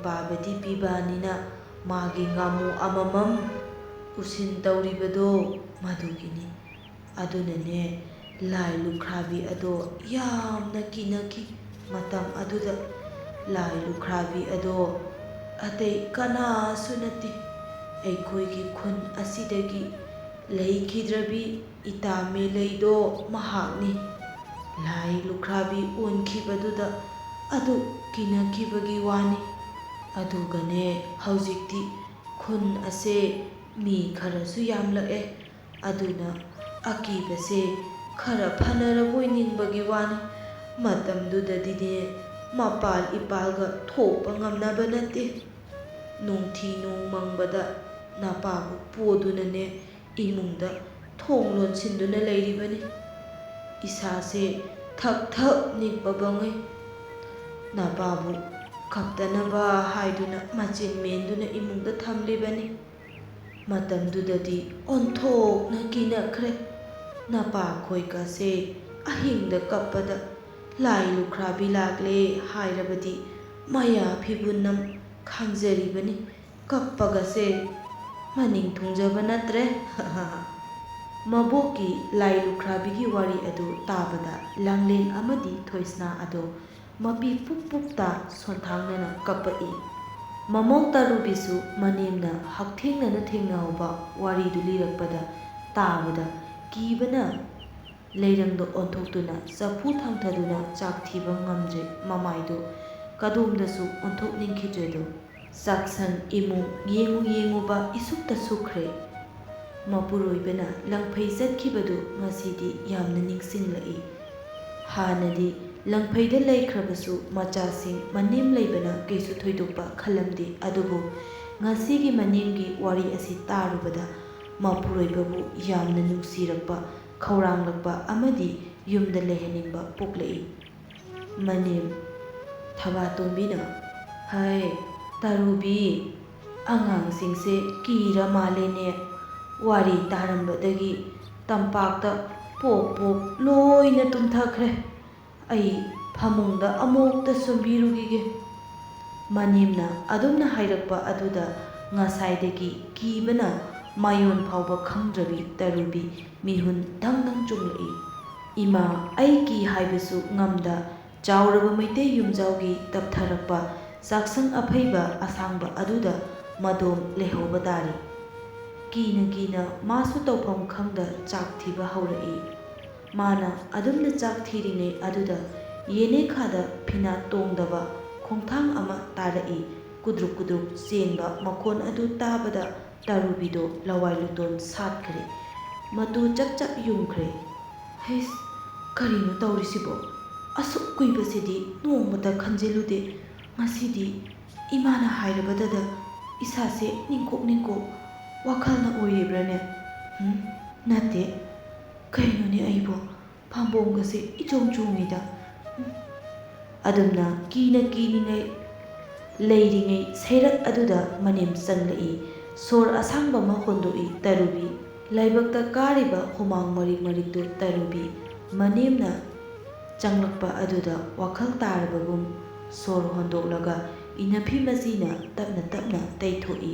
[SPEAKER 1] ꯄꯥꯕꯗꯤ ꯄꯤꯕꯥꯅꯤꯅ ꯃꯥꯒꯤ ꯉꯥꯃꯨ ꯑꯃꯃꯝ ꯎꯁꯤꯟ ꯇꯧꯔꯤꯕꯗꯣ ꯃꯗꯨꯒꯤꯅꯤ꯫ ꯑꯗꯨꯅꯅꯦ ꯂꯥꯏ ꯂꯨꯈ꯭ꯔꯥꯕꯤ ꯑꯗꯣ ꯌꯥꯝꯅ ꯀꯤꯅꯈꯤ꯫ ꯃꯇꯝ ꯑꯗꯨꯗ ꯂꯥꯏ ꯂꯨꯈ꯭ꯔꯥꯕꯤ ꯑꯗꯣ ꯑꯇꯩ ꯀꯅꯥꯁꯨ ꯅꯠꯇꯦ, ꯑꯩꯈꯣꯏꯒꯤ ꯈꯨꯟ ꯑꯁꯤꯗꯒꯤ ꯂꯩꯈꯤꯗ꯭ꯔꯕꯤ ꯏꯇꯥꯃꯦꯂꯩꯗꯣ ꯃꯍꯥꯛꯅꯤ꯫ ꯂꯥꯏ ꯂꯨꯈ꯭ꯔꯥꯕꯤ ꯑꯣꯟꯈꯤꯕꯗꯨꯗ ꯑꯗꯨꯛ ꯀꯤꯅꯈꯤꯕꯒꯤ ꯋꯥꯅꯤ꯫ ꯑꯗꯨꯒꯅꯦ ꯍꯧꯖꯤꯛꯇꯤ ꯈꯨꯟ ꯑꯁꯦ ꯃꯤ ꯈꯔꯁꯨ ꯌꯥꯝꯂꯛꯑꯦ, ꯑꯗꯨꯅ ꯑꯀꯤꯕꯁꯦ ꯈꯔ ꯐꯅꯔꯕꯣꯏ ꯅꯤꯡꯕꯒꯤ ꯋꯥꯅꯤ꯫ ꯃꯇꯝꯗꯨꯗꯗꯤꯅꯦ ꯃꯄꯥꯜ ꯏꯄꯥꯜꯒ ꯊꯣꯛꯄ ꯉꯝꯅꯕ ꯅꯠꯇꯦ꯫ ꯅꯨꯡꯊꯤ ꯅꯨꯡ ꯃꯪꯕꯗ ꯅꯄꯥꯕꯨ ꯄꯣꯗꯨꯅꯅꯦ ꯏꯃꯨꯡꯗ ꯊꯣꯡ ꯂꯣꯟꯁꯤꯟꯗꯨꯅ ꯂꯩꯔꯤꯕꯅꯤ꯫ ꯏꯁꯥꯁꯦ ꯊꯛ ꯊꯛ ꯅꯤꯛꯄ ꯕꯉꯩ ꯅꯄꯥꯕꯨ ꯀꯞꯇꯅꯕ ꯍꯥꯏꯗꯨꯅ ꯃꯆꯤꯟ ꯃꯦꯟꯗꯨꯅ ꯏꯃꯨꯡꯗ ꯊꯝꯂꯤꯕꯅꯤ꯫ ꯃꯇꯝꯗꯨꯗꯗꯤ ꯑꯣꯟꯊꯣꯛꯅ ꯀꯤꯅꯈ꯭ꯔꯦ꯫ ꯅꯄꯥꯈꯣꯏꯒꯁꯦ ꯑꯍꯤꯡꯗ ꯀꯞꯄꯗ ꯂꯥꯏ ꯂꯨꯈ꯭ꯔꯥꯕꯤ ꯂꯥꯛꯂꯦ ꯍꯥꯏꯔꯕꯗꯤ ꯃꯌꯥ ꯐꯤꯕꯨꯟꯅꯝ ꯈꯥꯡꯖꯔꯤꯕꯅꯤ, ꯀꯞꯄꯒꯁꯦ ꯃꯅꯤꯡ ꯊꯨꯡꯖꯕ ꯅꯠꯇ꯭ꯔꯦ꯫ ꯃꯕꯣꯛꯀꯤ ꯂꯥꯏ ꯂꯨꯈ꯭ꯔꯥꯕꯤꯒꯤ ꯋꯥꯔꯤ ꯑꯗꯨ ꯇꯥꯕꯗ ꯂꯥꯡꯂꯦꯟ ꯑꯃꯗꯤ ꯊꯣꯏꯁꯅꯥ ꯑꯗꯣ ꯃꯄꯤ ꯄꯨꯛ ꯄꯨꯛꯇ ꯁꯣꯟꯊꯥꯡꯅꯅ ꯀꯞꯄꯛꯏ꯫ ꯃꯃꯧ ꯇꯥꯔꯨꯕꯤꯁꯨ ꯃꯅꯦꯝꯅ ꯍꯛꯊꯦꯡꯅꯅ ꯊꯦꯡꯅꯍꯧꯕ ꯋꯥꯔꯤꯗꯨ ꯂꯤꯔꯛꯄꯗ ꯇꯥꯕꯗ ꯀꯤꯕꯅ ꯂꯩꯔꯪꯗ ꯑꯣꯟꯊꯣꯛꯇꯨꯅ ꯆꯐꯨ ꯊꯥꯡꯊꯗꯨꯅ ꯆꯥꯛ ꯊꯤꯕ ꯉꯝꯗ꯭ꯔꯦ, ꯃꯃꯥꯏꯗꯣ ꯀꯗꯣꯝꯗꯁꯨ ꯑꯣꯟꯊꯣꯛꯅꯤꯡꯈꯤꯗ꯭ꯔꯦꯗꯣ꯫ ꯆꯥꯛꯁꯪ ꯏꯃꯨꯡ ꯌꯦꯡꯉꯨꯕ ꯏꯁꯨꯛꯇ ꯁꯨꯛꯈ꯭ꯔꯦ꯫ ꯃꯄꯨꯔꯣꯏꯕꯅ ꯂꯪꯐꯩ ꯆꯠꯈꯤꯕꯗꯨ ꯉꯁꯤꯗꯤ ꯌꯥꯝꯅ ꯅꯤꯡꯁꯤꯡꯂꯛꯏ꯫ ꯍꯥꯟꯅꯗꯤ ꯂꯪꯐꯩꯗ ꯂꯩꯈ꯭ꯔꯕꯁꯨ ꯃꯆꯥꯁꯤꯡ ꯃꯅꯦꯝ ꯂꯩꯕꯅ ꯀꯩꯁꯨ ꯊꯣꯏꯗꯣꯛꯄ ꯈꯜꯂꯝꯗꯦ, ꯑꯗꯨꯕꯨ ꯉꯁꯤꯒꯤ ꯃꯅꯦꯝꯒꯤ ꯋꯥꯔꯤ ꯑꯁꯤ ꯇꯥꯔꯨꯕꯗ ꯃꯄꯨꯔꯣꯏꯕꯕꯨ ꯌꯥꯝꯅ ꯅꯨꯡꯁꯤꯔꯛꯄ, ꯈꯧꯔꯥꯡꯂꯛꯄ ꯑꯃꯗꯤ ꯌꯨꯝꯗ ꯂꯩꯍꯟꯅꯤꯡꯕ ꯄꯣꯛꯂꯛꯏ꯫ ꯃꯅꯦꯝ ꯊꯕꯥꯇꯣꯟꯕꯤꯅ "ꯍꯩ ꯇꯥꯔꯨꯕꯤ, ꯑꯉꯥꯡꯁꯤꯡꯁꯦ ꯀꯤꯔ ꯃꯥꯜꯂꯦꯅꯦ, ꯋꯥꯔꯤ ꯇꯥꯔꯝꯕꯗꯒꯤ ꯇꯝꯄꯥꯛꯇ ꯄꯣꯛ ꯄꯣꯛ ꯂꯣꯏꯅ ꯇꯨꯝꯊꯈ꯭ꯔꯦ꯫ ꯑꯩ ꯐꯃꯨꯡꯗ ꯑꯃꯨꯛꯇ ꯁꯨꯝꯕꯤꯔꯨꯈꯤꯒꯦ"꯫ ꯃꯅꯦꯝꯅ ꯑꯗꯨꯝꯅ ꯍꯥꯏꯔꯛꯄ ꯑꯗꯨꯗ ꯉꯁꯥꯏꯗꯒꯤ ꯀꯤꯕꯅ ꯃꯥꯌꯣꯟ ꯐꯥꯎꯕ ꯈꯪꯗ꯭ꯔꯕꯤ ꯇꯥꯔꯨꯕꯤ ꯃꯤꯍꯨꯟ ꯗꯪ ꯗꯪ ꯆꯣꯡꯂꯛꯏ꯫ ꯏꯃꯥ, ꯑꯩ ꯀꯤ ꯍꯥꯏꯕꯁꯨ ꯉꯝꯗ ꯆꯥꯎꯔꯕ ꯃꯩꯇꯩ ꯌꯨꯝꯖꯥꯎꯒꯤ ꯇꯞꯊꯔꯛꯄ ꯆꯥꯛꯁꯪ ꯑꯐꯩꯕ ꯑꯁꯥꯡꯕ ꯑꯗꯨꯗ ꯃꯗꯣꯝ ꯂꯩꯍꯧꯕ ꯇꯥꯔꯦ꯫ ꯀꯤꯅ ꯀꯤꯅ ꯃꯥꯁꯨ ꯇꯧꯐꯝ ꯈꯪꯗ ꯆꯥꯛ ꯊꯤꯕ ꯍꯧꯔꯛꯏ꯫ ꯃꯥꯅ ꯑꯗꯨꯝꯅ ꯆꯥꯛ ꯊꯤꯔꯤꯉꯩ ꯑꯗꯨꯗ ꯌꯦꯅꯦꯈꯥꯗ ꯐꯤꯅꯥꯠ ꯇꯣꯡꯗꯕ ꯈꯣꯡꯊꯥꯡ ꯑꯃ ꯇꯥꯔꯛꯏ꯫ ꯀꯨꯗ꯭ꯔꯨꯛ ꯀꯨꯗ꯭ꯔꯨꯛ ꯆꯦꯟꯕ ꯃꯈꯣꯟ ꯑꯗꯨ ꯇꯥꯕꯗ ꯇꯥꯔꯨꯕꯤꯗꯣ ꯂꯋꯥꯏ ꯂꯨꯇꯣꯟ ꯁꯥꯠꯈ꯭ꯔꯦ, ꯃꯇꯨ ꯆꯞ ꯆꯞ ꯌꯨꯡꯈ꯭ꯔꯦ꯫ ꯍꯩꯁ, ꯀꯔꯤꯅꯣ ꯇꯧꯔꯤꯁꯤꯕꯣ? ꯑꯁꯨꯛ ꯀꯨꯏꯕꯁꯤꯗꯤ ꯅꯣꯡꯃꯇ ꯈꯟꯖꯤꯜꯂꯨꯗꯦ꯫ ꯉꯁꯤꯗꯤ ꯏꯃꯥꯅ ꯍꯥꯏꯔꯕꯗꯗ ꯏꯁꯥꯁꯦ ꯅꯤꯡꯀꯣꯛ ꯅꯤꯡꯀꯣꯛ ꯋꯥꯈꯜꯅ ꯑꯣꯏꯔꯤꯕ꯭ꯔꯅꯦ? ꯅꯠꯇꯦ, ꯀꯩꯅꯣꯅꯦ ꯑꯩꯕꯣ ꯄꯥꯝꯕꯣꯝꯒꯁꯦ ꯏꯆꯣꯡ ꯆꯣꯡꯉꯤꯗ꯫ ꯑꯗꯨꯝꯅ ꯀꯤꯅ ꯀꯤꯅꯤꯡꯉꯩ ꯂꯩꯔꯤꯉꯩ ꯁꯩꯔꯛ ꯑꯗꯨꯗ ꯃꯅꯦꯝ ꯆꯪꯂꯛꯏ꯫ ꯁꯣꯔ ꯑꯁꯥꯡꯕ ꯑꯃ ꯍꯣꯟꯗꯣꯛꯏ ꯇꯥꯔꯨꯕꯤ꯫ ꯂꯥꯏꯕꯛꯇ ꯀꯥꯔꯤꯕ ꯍꯨꯃꯥꯡ ꯃꯔꯤꯛ ꯃꯔꯤꯛꯇꯨ ꯇꯥꯔꯨꯕꯤ ꯃꯅꯦꯝꯅ ꯆꯪꯂꯛꯄ ꯑꯗꯨꯗ ꯋꯥꯈꯜ ꯇꯥꯔꯕꯒꯨꯝ ꯁꯣꯔ ꯍꯣꯟꯗꯣꯛꯂꯒ ꯏꯟꯅꯐꯤ ꯃꯆꯤꯅ ꯇꯞꯅ ꯇꯞꯅ ꯇꯩꯊꯣꯛꯏ꯫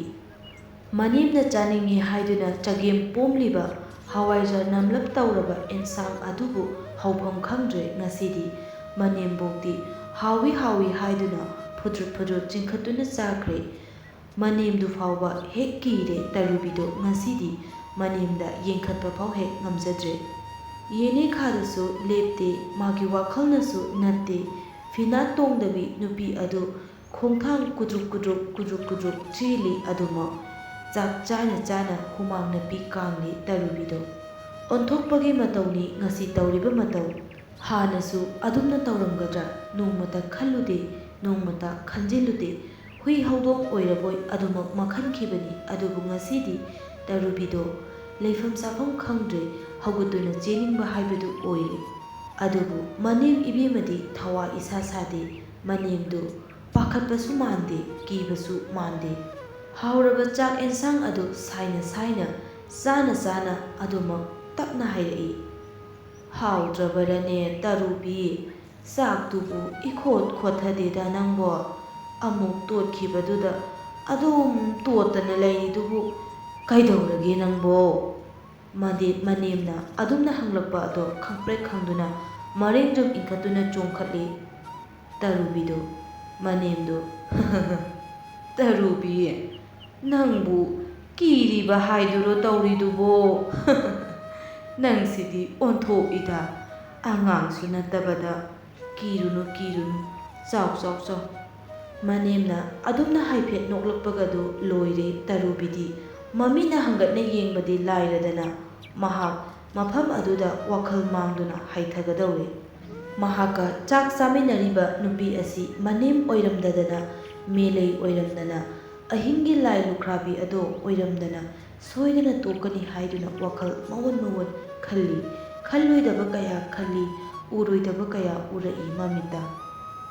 [SPEAKER 1] ꯃꯅꯦꯝꯅ ꯆꯥꯅꯤꯡꯉꯤ ꯍꯥꯏꯗꯨꯅ ꯆꯒꯦꯝ ꯄꯣꯝꯂꯤꯕ ꯍꯋꯥꯏꯖꯥꯔ ꯅꯝꯂꯞ ꯇꯧꯔꯕ ꯑꯦꯟꯁꯥꯡ ꯑꯗꯨꯕꯨ ꯍꯧꯐꯝ ꯈꯪꯗ꯭ꯔꯦ ꯉꯁꯤꯗꯤ꯫ ꯃꯅꯦꯝꯕꯣꯛꯇꯤ ꯍꯥꯎꯏ ꯍꯥꯎꯏ ꯍꯥꯏꯗꯨꯅ ꯐꯨꯗ꯭ꯔꯨꯠ ꯐꯨꯗ꯭ꯔꯨꯠ ꯆꯤꯡꯈꯠꯇꯨꯅ ꯆꯥꯈ꯭ꯔꯦ꯫ ꯃꯅꯦꯝꯗꯨ ꯐꯥꯎꯕ ꯍꯦꯛ ꯀꯤꯔꯦ ꯇꯥꯔꯨꯕꯤꯗꯣ ꯉꯁꯤꯗꯤ ꯃꯅꯦꯝꯗ ꯌꯦꯡꯈꯠꯄ ꯐꯥꯎ ꯍꯦꯛ ꯉꯝꯖꯗ꯭ꯔꯦ꯫ ꯌꯦꯅꯦꯈꯥꯗꯁꯨ ꯂꯦꯞꯇꯦ, ꯃꯥꯒꯤ ꯋꯥꯈꯜꯅꯁꯨ ꯅꯠꯇꯦ꯫ ꯐꯤꯅꯥꯠ ꯇꯣꯡꯗꯕꯤ ꯅꯨꯄꯤ ꯑꯗꯨ ꯈꯣꯡꯊꯥꯡ ꯀꯨꯗ꯭ꯔꯨꯛ ꯀꯨꯗ꯭ꯔꯨꯛ ꯀꯨꯗ꯭ꯔꯨꯛ ꯀꯨꯗ꯭ꯔꯨꯛ ꯆꯦꯜꯂꯤ ꯑꯗꯨꯃꯛ꯫ ꯆꯥꯛ ꯆꯥꯅ ꯆꯥꯅ ꯍꯨꯃꯥꯡ ꯅꯄꯤ ꯀꯥꯡꯂꯤ ꯇꯥꯔꯨꯕꯤꯗꯣ꯫ ꯑꯣꯟꯊꯣꯛꯄꯒꯤ ꯃꯇꯧꯅꯤ ꯉꯁꯤ ꯇꯧꯔꯤꯕ ꯃꯇꯧ꯫ ꯍꯥꯟꯅꯁꯨ ꯑꯗꯨꯝꯅ ꯇꯧꯔꯝꯒꯗ꯭ꯔꯥ ꯅꯣꯡꯃꯇ ꯈꯜꯂꯨꯗꯦ, ꯅꯣꯡꯃꯇ ꯈꯟꯖꯤꯜꯂꯨꯗꯦ꯫ ꯍꯨꯏ ꯍꯧꯗꯣꯡ ꯑꯣꯏꯔꯕꯣꯏ ꯑꯗꯨꯃꯛ ꯃꯈꯟꯈꯤꯕꯅꯤ, ꯑꯗꯨꯕꯨ ꯉꯁꯤꯗꯤ ꯇꯥꯔꯨꯕꯤꯗꯣ ꯂꯩꯐꯝ ꯆꯥꯐꯝ ꯈꯪꯗ꯭ꯔꯦ ꯍꯧꯒꯠꯇꯨꯅ ꯆꯦꯟꯅꯤꯡꯕ ꯍꯥꯏꯕꯗꯨ ꯑꯣꯏꯔꯦ꯫ ꯑꯗꯨꯕꯨ ꯃꯅꯦꯝ ꯏꯕꯦꯝꯃꯗꯤ ꯊꯋꯥ ꯏꯁꯥ ꯁꯥꯗꯦ꯫ ꯃꯅꯦꯝꯗꯨ ꯄꯥꯈꯠꯄꯁꯨ ꯃꯥꯟꯗꯦ, ꯀꯤꯕꯁꯨ ꯃꯥꯟꯗꯦ꯫ ꯍꯥꯎꯔꯕ ꯆꯥꯛ ꯑꯦꯟꯁꯥꯡ ꯑꯗꯨ ꯁꯥꯏꯅ ꯁꯥꯏꯅ ꯆꯥꯅ ꯆꯥꯅ ꯑꯗꯨꯃꯛ ꯇꯞꯅ ꯍꯥꯏꯔꯛꯏ꯫ "ꯍꯥꯎꯇ꯭ꯔꯕꯔꯅꯦ ꯇꯔꯨꯕꯤ, ꯆꯥꯛꯇꯨꯕꯨ ꯏꯈꯣꯠ ꯈꯣꯠꯊꯗꯦꯗ ꯅꯪꯕꯣ, ꯑꯃꯨꯛ ꯇꯣꯠꯈꯤꯕꯗꯨꯗ ꯑꯗꯨꯝ ꯇꯣꯠꯇꯅ ꯂꯩꯔꯤꯗꯨꯕꯨ ꯀꯩꯗꯧꯔꯒꯦ ꯅꯪꯕꯣ?" ꯃꯅꯦꯝꯅ ꯑꯗꯨꯝꯅ ꯍꯪꯂꯛꯄ ꯑꯗꯣ ꯈꯪꯄ꯭ꯔꯦꯛ ꯈꯪꯗꯨꯅ ꯃꯔꯦꯡꯖꯨꯝ ꯏꯟꯈꯠꯇꯨꯅ ꯆꯣꯡꯈꯠꯂꯤ ꯇꯔꯨꯕꯤꯗꯨ꯫ ꯃꯅꯦꯝꯗꯨ "ꯇꯔꯨꯕꯤ, ꯅꯪꯕꯨ ꯀꯤꯔꯤꯕ ꯍꯥꯏꯗꯨꯔꯣ ꯇꯧꯔꯤꯗꯨꯕꯣ? ꯅꯪꯁꯤꯗꯤ ꯑꯣꯟꯊꯣꯛꯏꯗ, ꯑꯉꯥꯡꯁꯨ ꯅꯠꯇꯕꯗ, ꯀꯤꯔꯨꯅꯨ ꯀꯤꯔꯨꯅꯨ, ꯆꯥꯎ ꯆꯥꯎ ꯆꯥꯎ." ꯃꯅꯦꯝꯅ ꯑꯗꯨꯝꯅ ꯍꯥꯏꯐꯦꯠ ꯅꯣꯛꯂꯛꯄꯒꯗꯨ ꯂꯣꯏꯔꯦ ꯇꯔꯨꯕꯤꯗꯤ ꯃꯃꯤꯠꯅ ꯍꯪꯒꯠꯅ ꯌꯦꯡꯕꯗꯤ ꯂꯥꯏꯔꯗꯅ ꯃꯍꯥꯛ ꯃꯐꯝ ꯑꯗꯨꯗ ꯋꯥꯈꯜ ꯃꯥꯡꯗꯨꯅ ꯍꯥꯏꯊꯒꯗꯧꯔꯦ꯫ ꯃꯍꯥꯛꯀ ꯆꯥꯛ ꯆꯥꯃꯤꯟꯅꯔꯤꯕ ꯅꯨꯄꯤ ꯑꯁꯤ ꯃꯅꯦꯝ ꯑꯣꯏꯔꯝꯗꯗꯅ, ꯃꯦꯂꯩ ꯑꯣꯏꯔꯝꯗꯅ, ꯑꯍꯤꯡꯒꯤ ꯂꯥꯏ ꯂꯨꯈ꯭ꯔꯥꯕꯤ ꯑꯗꯣ ꯑꯣꯏꯔꯝꯗꯅ ꯁꯣꯏꯗꯅ ꯇꯣꯛꯀꯅꯤ ꯍꯥꯏꯗꯨꯅ ꯋꯥꯈꯜ ꯃꯋꯟ ꯃꯋꯟ ꯈꯜꯂꯤ꯫ ꯈꯜꯂꯣꯏꯗꯕ ꯀꯌꯥ ꯈꯜꯂꯤ, ꯎꯔꯣꯏꯗꯕ ꯀꯌా ꯎꯔꯛꯏ ꯃꯃꯤꯠꯇ꯫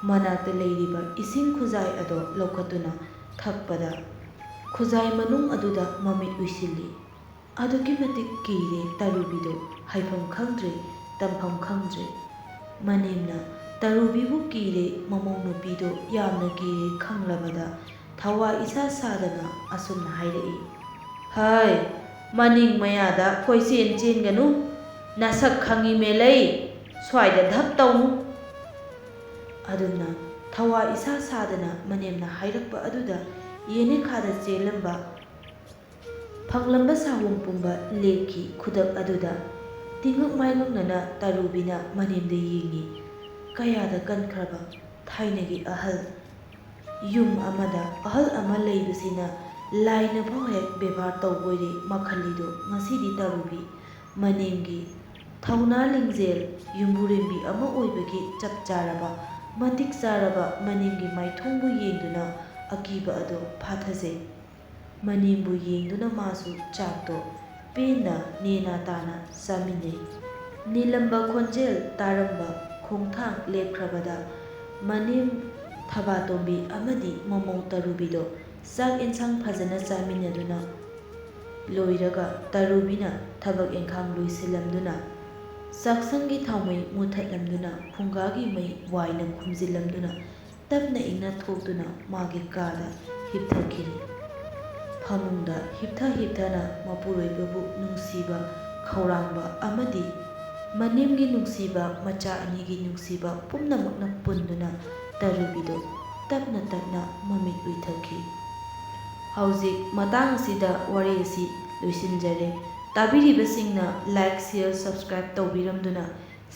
[SPEAKER 1] ꯃꯅꯥꯛꯇ ꯂꯩꯔꯤꯕ ꯏꯁꯤꯡ ꯈꯨꯖꯥꯏ ꯑꯗꯣ ꯂꯧꯈꯠꯇꯨꯅ ꯊꯛꯄꯗ ꯈꯨꯖꯥꯏ ꯃꯅꯨꯡ ꯑꯗꯨꯗ ꯃꯃꯤꯠ ꯎꯏꯁꯤꯜꯂꯤ꯫ ꯑꯗꯨꯛꯀꯤ ꯃꯇꯤꯛ ꯀꯤꯔꯦ ꯇꯔꯨꯕꯤꯗꯨ, ꯍꯥꯏꯐꯝ ꯈꯪꯗ꯭ꯔꯦ, ꯇꯝꯐꯝ ꯈꯪꯗ꯭ꯔꯦ꯫ ꯃꯅꯦꯝꯅ ꯇꯔꯨꯕꯤꯕꯨ ꯀꯤꯔꯦ, ꯃꯃꯧ ꯅꯨꯄꯤꯗꯨ ꯌꯥꯝꯅ ꯀꯤꯔꯦ ꯈꯪꯂꯕꯗ ꯊꯋꯥ ꯏꯁꯥ ꯁꯥꯗꯅ ꯑꯁꯨꯝꯅ ꯍꯥꯏꯔꯛꯏ꯫ "ꯍꯩ, ꯃꯅꯤꯡ ꯃꯌꯥꯗ ꯀꯣꯏꯆꯦꯟ ꯆꯦꯟꯒꯅꯨ, ꯅꯁꯛ ꯈꯪꯉꯤ ꯃꯦꯂꯩ, ꯁ꯭ꯋꯥꯏꯗ ꯙꯞ ꯇꯧꯅꯨ." ꯑꯗꯨꯝꯅ ꯊꯋꯥ ꯏꯁꯥ ꯁꯥꯗꯅ ꯃꯅꯦꯝꯅ ꯍꯥꯏꯔꯛꯄ ꯑꯗꯨꯗ ꯌꯦꯅꯦꯈꯥꯗ ꯆꯦꯜꯂꯝꯕ ꯐꯪꯂꯝꯕ ꯁꯥꯍꯨꯝ ꯄꯨꯝꯕ ꯂꯦꯞꯈꯤ ꯈꯨꯗꯛ ꯑꯗꯨꯗ꯫ ꯇꯤꯡꯉꯛ ꯃꯥꯏꯉꯛꯅꯅ ꯇꯔꯨꯕꯤꯅ ꯃꯅꯦꯝꯗ ꯌꯦꯡꯉꯤ꯫ ꯀꯌꯥꯗ ꯀꯟꯈ꯭ꯔꯕ ꯊꯥꯏꯅꯒꯤ ꯑꯍꯜ! ꯌꯨꯝ ꯑꯃꯗ ꯑꯍꯜ ꯑꯃ ꯂꯩꯕꯁꯤꯅ ꯂꯥꯏꯅꯐꯥꯎ ꯍꯦꯛ ꯕꯦꯕꯥꯔ ꯇꯧꯕꯣꯏꯔꯦ ꯃꯈꯜꯂꯤꯗꯣ ꯉꯁꯤꯗꯤ ꯇꯔꯨꯕꯤ, ꯃꯅꯦꯝꯒꯤ ꯊꯧꯅꯥ ꯂꯤꯡꯖꯦꯜ ꯌꯨꯝꯕꯨꯔꯦꯝꯕꯤ ꯑꯃ ꯑꯣꯏꯕꯒꯤ ꯆꯞ ꯆꯥꯔꯕ, ꯃꯇꯤꯛ ꯆꯥꯔꯕ ꯃꯅꯦꯝꯒꯤ ꯃꯥꯏꯊꯣꯡꯕꯨ ꯌꯦꯡꯗꯨꯅ ꯑꯀꯤꯕ ꯑꯗꯣ ꯐꯥꯊꯖꯩ꯫ ꯃꯅꯦꯝꯕꯨ ꯌꯦꯡꯗꯨꯅ ꯃꯥꯁꯨ ꯆꯥꯛꯇꯣ ꯄꯦꯟꯅ ꯅꯦꯅꯥ ꯇꯥꯅ ꯆꯥꯃꯤꯟꯅꯩ꯫ ꯅꯤꯜꯂꯝꯕ ꯈꯣꯟꯖꯦꯜ ꯇꯥꯔꯝꯕ ꯈꯣꯡꯊꯥꯡ ꯂꯦꯞꯈ꯭ꯔꯕꯗ ꯃꯅꯦꯝ ꯊꯕꯥꯇꯣꯝꯕꯤ ꯑꯃꯗꯤ ꯃꯃꯧ ꯇꯔꯨꯕꯤꯗꯣ ꯆꯥꯛ ꯑꯦꯟꯁꯥꯡ ꯐꯖꯅ ꯆꯥꯃꯤꯟꯅꯗꯨꯅ ꯂꯣꯏꯔꯒ ꯇꯔꯨꯕꯤꯅ ꯊꯕꯛ ꯏꯟꯈꯥꯡ ꯂꯣꯏꯁꯤꯜꯂꯝꯗꯨꯅ ꯆꯥꯛꯁꯪꯒꯤ ꯊꯥꯎꯃꯩ ꯃꯨꯊꯠꯂꯝꯗꯨꯅ ꯐꯨꯡꯒꯥꯒꯤ ꯃꯩ ꯋꯥꯏꯅ ꯈꯨꯝꯖꯤꯜꯂꯝꯗꯨꯅ ꯇꯞꯅ ꯏꯪꯅ ꯊꯣꯛꯇꯨꯅ ꯃꯥꯒꯤ ꯀꯥꯗ ꯍꯤꯞꯊꯈꯤꯔꯦ꯫ ꯐꯃꯨꯡꯗ ꯍꯤꯞꯊ ꯍꯤꯞꯊꯅ ꯃꯄꯨꯔꯣꯏꯕꯕꯨ ꯅꯨꯡꯁꯤꯕ ꯈꯧꯔꯥꯡꯕ ꯑꯃꯗꯤ ꯃꯅꯦꯝꯒꯤ ꯅꯨꯡꯁꯤꯕ, ꯃꯆꯥ ꯑꯅꯤꯒꯤ ꯅꯨꯡꯁꯤꯕ ꯄꯨꯝꯅꯃꯛꯅ ꯄꯨꯟꯗꯨꯅ ꯇꯔꯨꯕꯤꯗꯣ ꯇꯞꯅ ꯇꯞꯅ ꯃꯃꯤꯠ ꯎꯏꯊꯈꯤ꯫ ꯍꯧꯖꯤꯛ ꯃꯇꯥꯡ ꯑꯁꯤꯗ ꯋꯥꯔꯤ ꯑꯁꯤ ꯂꯣꯏꯁꯤꯟꯖꯔꯦ꯫ ꯇꯥꯕꯤꯔꯤꯕꯁꯤꯡꯅ ꯂꯥꯏꯛ, ꯁꯤꯌꯔ, ꯁꯕꯁꯀ꯭ꯔꯥꯏꯕ ꯇꯧꯕꯤꯔꯝꯗꯨꯅ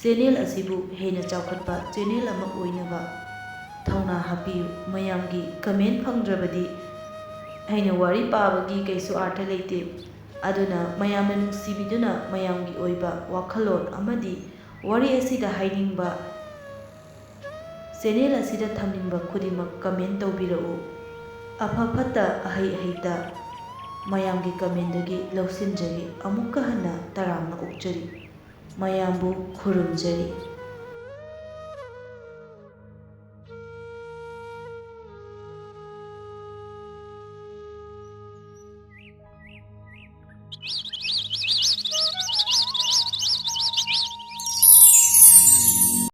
[SPEAKER 1] ꯆꯦꯅꯦꯜ ꯑꯁꯤꯕꯨ ꯍꯦꯟꯅ ꯆꯥꯎꯈꯠꯄ ꯆꯦꯅꯦꯜ ꯑꯃ ꯑꯣꯏꯅꯕ ꯊꯧꯅꯥ ꯍꯥꯞꯄꯤꯌꯨ꯫ ꯃꯌꯥꯝꯒꯤ ꯀꯃꯦꯟ ꯐꯪꯗ꯭ꯔꯕꯗꯤ ꯑꯩꯅ ꯋꯥꯔꯤ ꯄꯥꯕꯒꯤ ꯀꯩꯁꯨ ꯑꯥꯔꯊ ꯂꯩꯇꯦ꯫ ꯑꯗꯨꯅ ꯃꯌꯥꯝꯅ ꯅꯨꯡꯁꯤꯕꯤꯗꯨꯅ ꯃꯌꯥꯝꯒꯤ ꯑꯣꯏꯕ ꯋꯥꯈꯜꯂꯣꯟ ꯑꯃꯗꯤ ꯋꯥꯔꯤ ꯑꯁꯤꯗ ꯍꯥꯏꯅꯤꯡꯕ, ꯆꯦꯅꯦꯜ ꯑꯁꯤꯗ ꯊꯝꯅꯤꯡꯕ ꯈꯨꯗꯤꯡꯃꯛ ꯀꯃꯦꯟ ꯇꯧꯕꯤꯔꯛꯎ꯫ ꯑꯐ ꯐꯠꯇ, ꯑꯍꯩ ꯑꯍꯩꯇ ꯃꯌꯥꯝꯒꯤ ꯀꯃꯦꯟꯗꯒꯤ ꯂꯧꯁꯤꯟꯖꯒꯦ꯫ ꯑꯃꯨꯛꯀ ꯍꯟꯅ ꯇꯔꯥꯝꯅ ꯑꯣꯛꯆꯔꯤ꯫ ꯃꯌꯥꯝꯕꯨ ꯈꯨꯔꯨꯝꯖꯔꯤ꯫